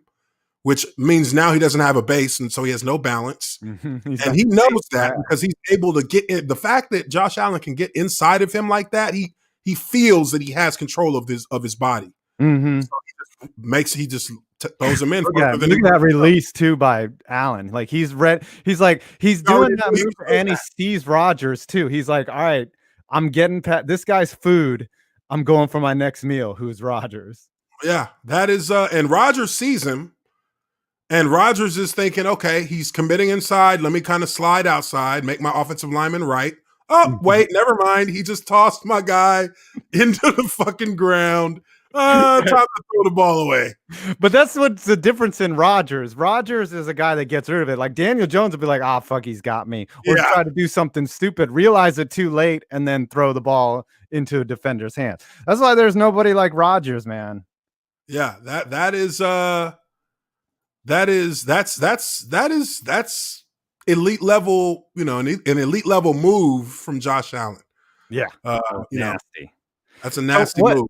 which means now he doesn't have a base, and so he has no balance. Mm-hmm. And he knows that because he's able to get in. The fact that Josh Allen can get inside of him like that, he feels that he has control of his body. Mm-hmm. So he just throws him in Look further at than look he at that wants to go. release too by Allen. Like he's doing that move and he sees Rodgers too. He's like, all right, I'm getting this guy's food. I'm going for my next meal. Who's Rodgers? Yeah, that is and Rodgers sees him, and Rodgers is thinking, okay, he's committing inside. Let me kind of slide outside, make my offensive lineman right. Oh, wait, never mind. He just tossed my guy into the fucking ground. Time to throw the ball away. But that's what's the difference in Rodgers. Rodgers is a guy that gets rid of it. Like Daniel Jones would be like, "Ah, fuck, he's got me," or Yeah. try to do something stupid, realize it too late, and then throw the ball into a defender's hands. That's why there's nobody like Rodgers, man. Yeah, that's elite level, an elite level move from Josh Allen. Yeah, Nasty. That's a nasty move.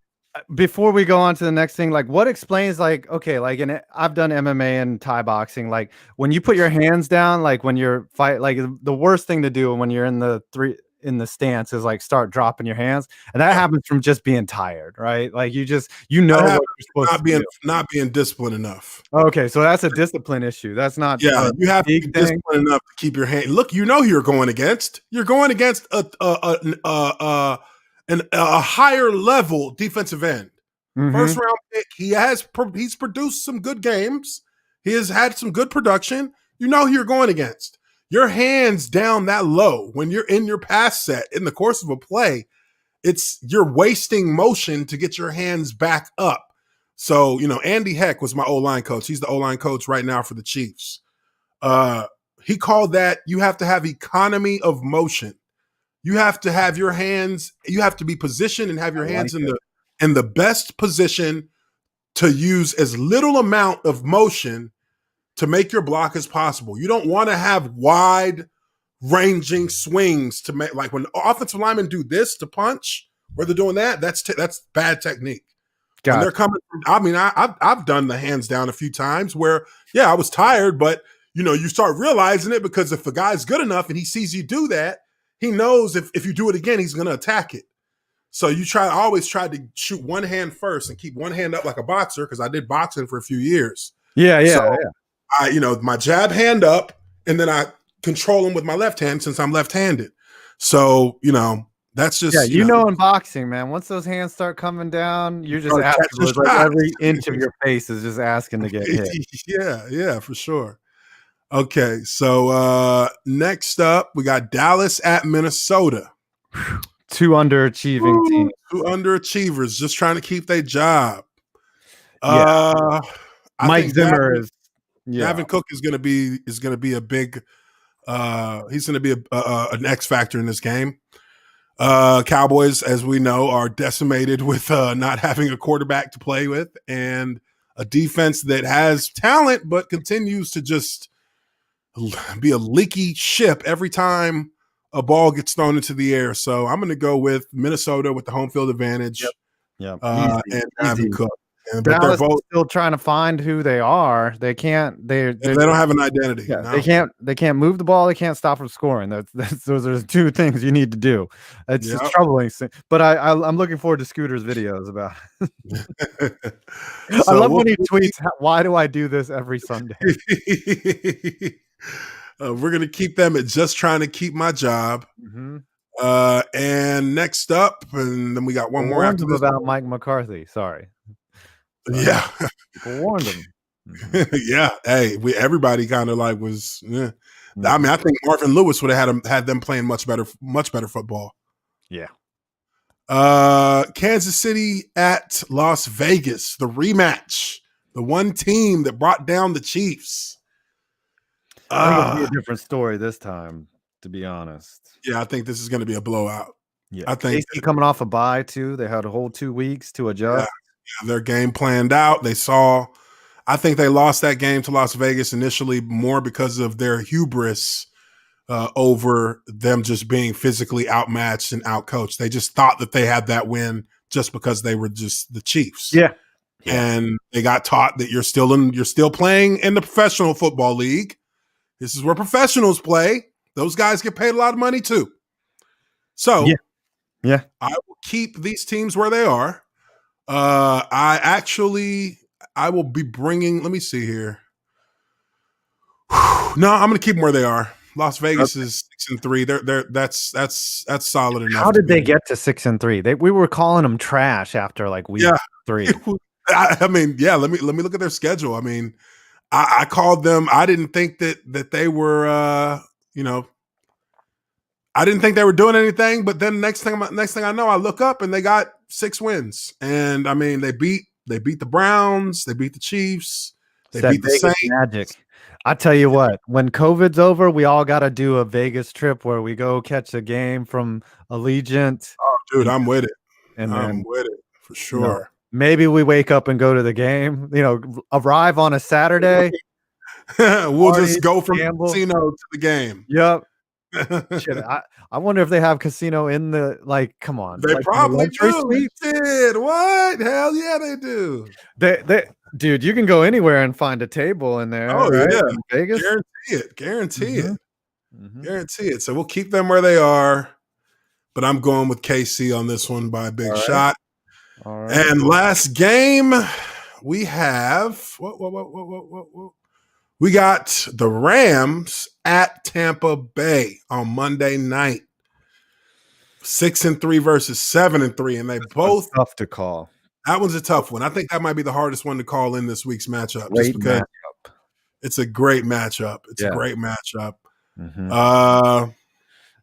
Before we go on to the next thing, like what explains, like, okay, like I've done MMA and Thai boxing, like when you put your hands down, like when you're like the worst thing to do when you're in the stance is like start dropping your hands, and that happens from just being tired, right? Like what you're supposed to do. Not being disciplined enough. Okay, so that's a discipline issue. That's not you have to be disciplined enough to keep your hand. Look, who you're going against. You're going against a higher level defensive end. First round pick. He's produced some good games. He has had some good production. You know who you're going against. Your hands down that low when you're in your pass set in the course of a play, you're wasting motion to get your hands back up. So, Andy Heck was my O-line coach. He's the O-line coach right now for the Chiefs. He called that, you have to have economy of motion. You have to have your hands, you have to be positioned and have your hands in the best position to use as little amount of motion to make your block as possible. You don't want to have wide ranging swings to make, like when offensive linemen do this to punch, where they're doing that, that's bad technique. When they're coming, I've done the hands down a few times where, I was tired, but you start realizing it because if a guy's good enough and he sees you do that, he knows if you do it again, he's going to attack it. So I always tried to shoot one hand first and keep one hand up like a boxer because I did boxing for a few years. So my jab hand up and then I control him with my left hand since I'm left-handed. So, that's just in boxing, man. Once those hands start coming down, you're just asking, like every inch of your face is just asking to get hit. Yeah, for sure. Okay, so next up we got Dallas at Minnesota. Two underachieving teams. Two underachievers just trying to keep their job. Mike Zimmer Dalvin Cook is going to be a big. He's going to be an X factor in this game. Cowboys, as we know, are decimated with not having a quarterback to play with and a defense that has talent but continues to just be a leaky ship every time a ball gets thrown into the air. So I'm going to go with Minnesota with the home field advantage. Yep. And Dalvin Cook. But Dallas is still trying to find who they are. They can't. They don't have an identity. Yeah, no. They can't move the ball. They can't stop from scoring. Those are two things you need to do. It's just troubling. But I'm looking forward to Scooter's videos about. I love when he tweets, "Why do I do this every Sunday?" We're gonna keep them at just trying to keep my job. And next up, and then we got one more after this about Mike McCarthy. Sorry. Yeah, people warned him. Yeah, hey, everybody kind of like was. Yeah. I mean, I think Marvin Lewis would have had them playing much better football. Yeah. Kansas City at Las Vegas, the rematch, the one team that brought down the Chiefs. I think it'll be a different story this time, to be honest. Yeah, I think this is going to be a blowout. Yeah, I think coming off a bye too. They had a whole 2 weeks to adjust. Yeah, their game planned out. I think they lost that game to Las Vegas initially more because of their hubris over them just being physically outmatched and outcoached. They just thought that they had that win just because they were just the Chiefs. Yeah. And they got taught that you're still playing in the professional football league. This is where professionals play. Those guys get paid a lot of money too. So yeah. I will keep these teams where they are. I actually I will be bringing. Let me see here. No, I'm going to keep them where they are. Las Vegas is 6-3. That's solid enough. How did they get to 6-3? We were calling them trash after like week 3. I mean, yeah. Let me look at their schedule. I mean, I called them. I didn't think that they were. I didn't think they were doing anything. But then next thing I know, I look up and they got 6 wins. And I mean, they beat the Browns. They beat the Chiefs. They beat the Saints. Magic. I tell you what, when COVID's over, we all got to do a Vegas trip where we go catch a game from Allegiant. Oh, dude, I'm with it. And I'm with it for sure. Maybe we wake up and go to the game. Arrive on a Saturday. We'll just go from casino to the game. Yep. Shit, I wonder if they have casino in the come on. They probably do. Did what? Hell yeah, they do. Dude, you can go anywhere and find a table in there. Oh, right? Yeah. In Vegas? Guarantee it. Guarantee it. So we'll keep them where they are. But I'm going with KC on this one by a big shot. All right. And last game, we have what? We got the Rams at Tampa Bay on Monday night. 6-3 versus 7-3, and they both tough to call. That one's a tough one. I think that might be the hardest one to call in this week's matchup, just because it's a great matchup. It's a great matchup.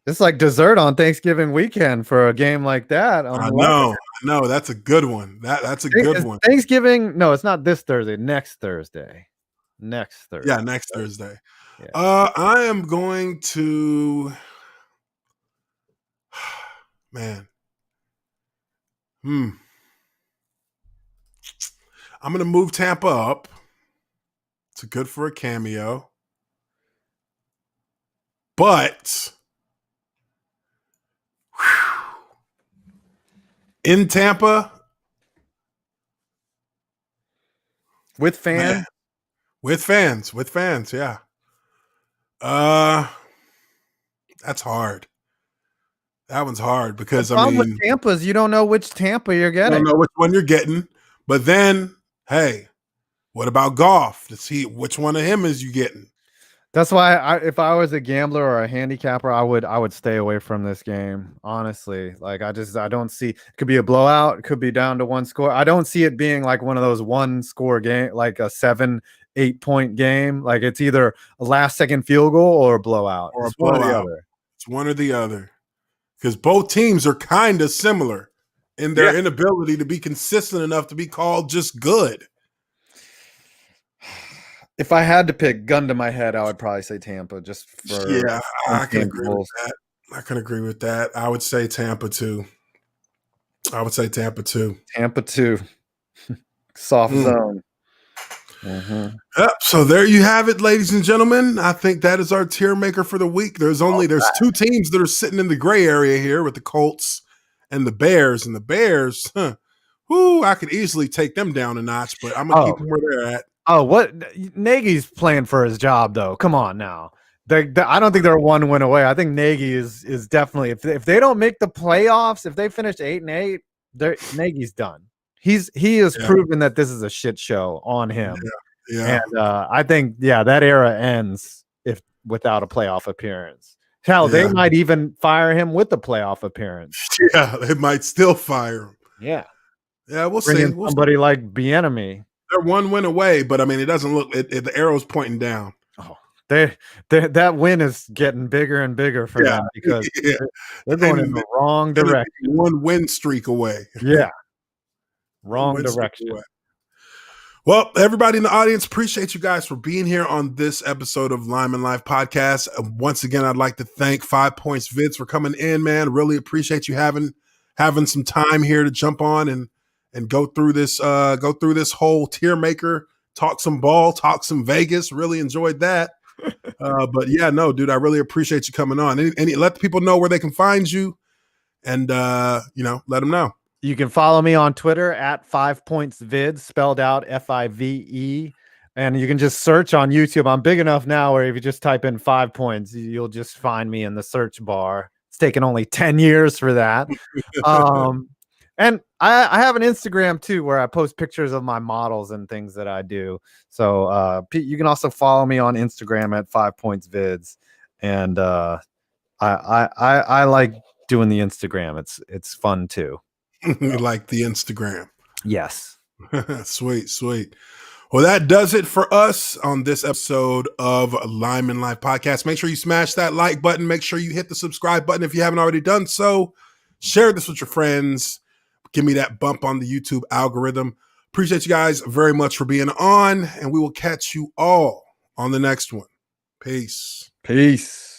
It's like dessert on Thanksgiving weekend for a game like that. I know. That's a good one. That's a good one. Thanksgiving? No, it's not this Thursday. Next Thursday. Yeah, next Thursday. Yeah. I am going to. Man. I'm going to move Tampa up. It's good for a cameo. But in Tampa. With fans? Man, with fans, yeah. That's hard. That one's hard because the problem with Tampa is you don't know which Tampa you're getting. You don't know which one you're getting. But then, hey, what about Goff? To see which one of him is you getting? That's why if I was a gambler or a handicapper, I would stay away from this game. Honestly, I don't see. It could be a blowout. It could be down to 1 score. I don't see it being like one of those 1-score game, like a 7-8 point game. Like it's either a last-second field goal or a blowout. It's one or the other. Because both teams are kind of similar in their inability to be consistent enough to be called just good. If I had to pick, gun to my head, I would probably say Tampa. Just for I can agree with that. I would say Tampa too. Tampa 2. Soft zone. Yep. So there you have it, ladies and gentlemen. I think that is our tier maker for the week. There's 2 teams that are sitting in the gray area here with the Colts and the Bears. And the Bears, I could easily take them down a notch, but I'm gonna keep them where they're at. Oh, what? Nagy's playing for his job, though. Come on now. I don't think they're 1 win away. I think Nagy is definitely if they don't make the playoffs, if they finish 8-8, Nagy's done. He has proven that this is a shit show on him. Yeah. And I think that era ends without a playoff appearance. Hell, they might even fire him with the playoff appearance. Yeah, they might still fire him. Yeah. Yeah, we'll see. Somebody like Bieniemy. They're 1 win away, but I mean, it doesn't look. The arrow's pointing down. Oh, that win is getting bigger and bigger for them because they're going in the wrong direction. 1 win streak away. Yeah, wrong direction. Well, everybody in the audience, appreciate you guys for being here on this episode of Lineman Life Podcast. Once again, I'd like to thank 5 Points Vids for coming in, man. Really appreciate you having some time here to jump on and go through this whole tier maker, talk some ball, talk some Vegas. Really enjoyed that. But yeah, no, dude, I really appreciate you coming on. Let the people know where they can find you, and let them know. You can follow me on Twitter at 5 Points Vids, spelled out FIVE, and you can just search on YouTube. I'm big enough now where if you just type in 5 Points, you'll just find me in the search bar. It's taken only 10 years for that. And I have an Instagram too where I post pictures of my models and things that I do. So you can also follow me on Instagram at FivePoints Vids. And I like doing the Instagram. It's fun too. You like the Instagram. Yes. Sweet, sweet. Well, that does it for us on this episode of Lineman Life Podcast. Make sure you smash that like button. Make sure you hit the subscribe button if you haven't already done so. Share this with your friends. Give me that bump on the YouTube algorithm. Appreciate you guys very much for being on, and we will catch you all on the next one. Peace. Peace.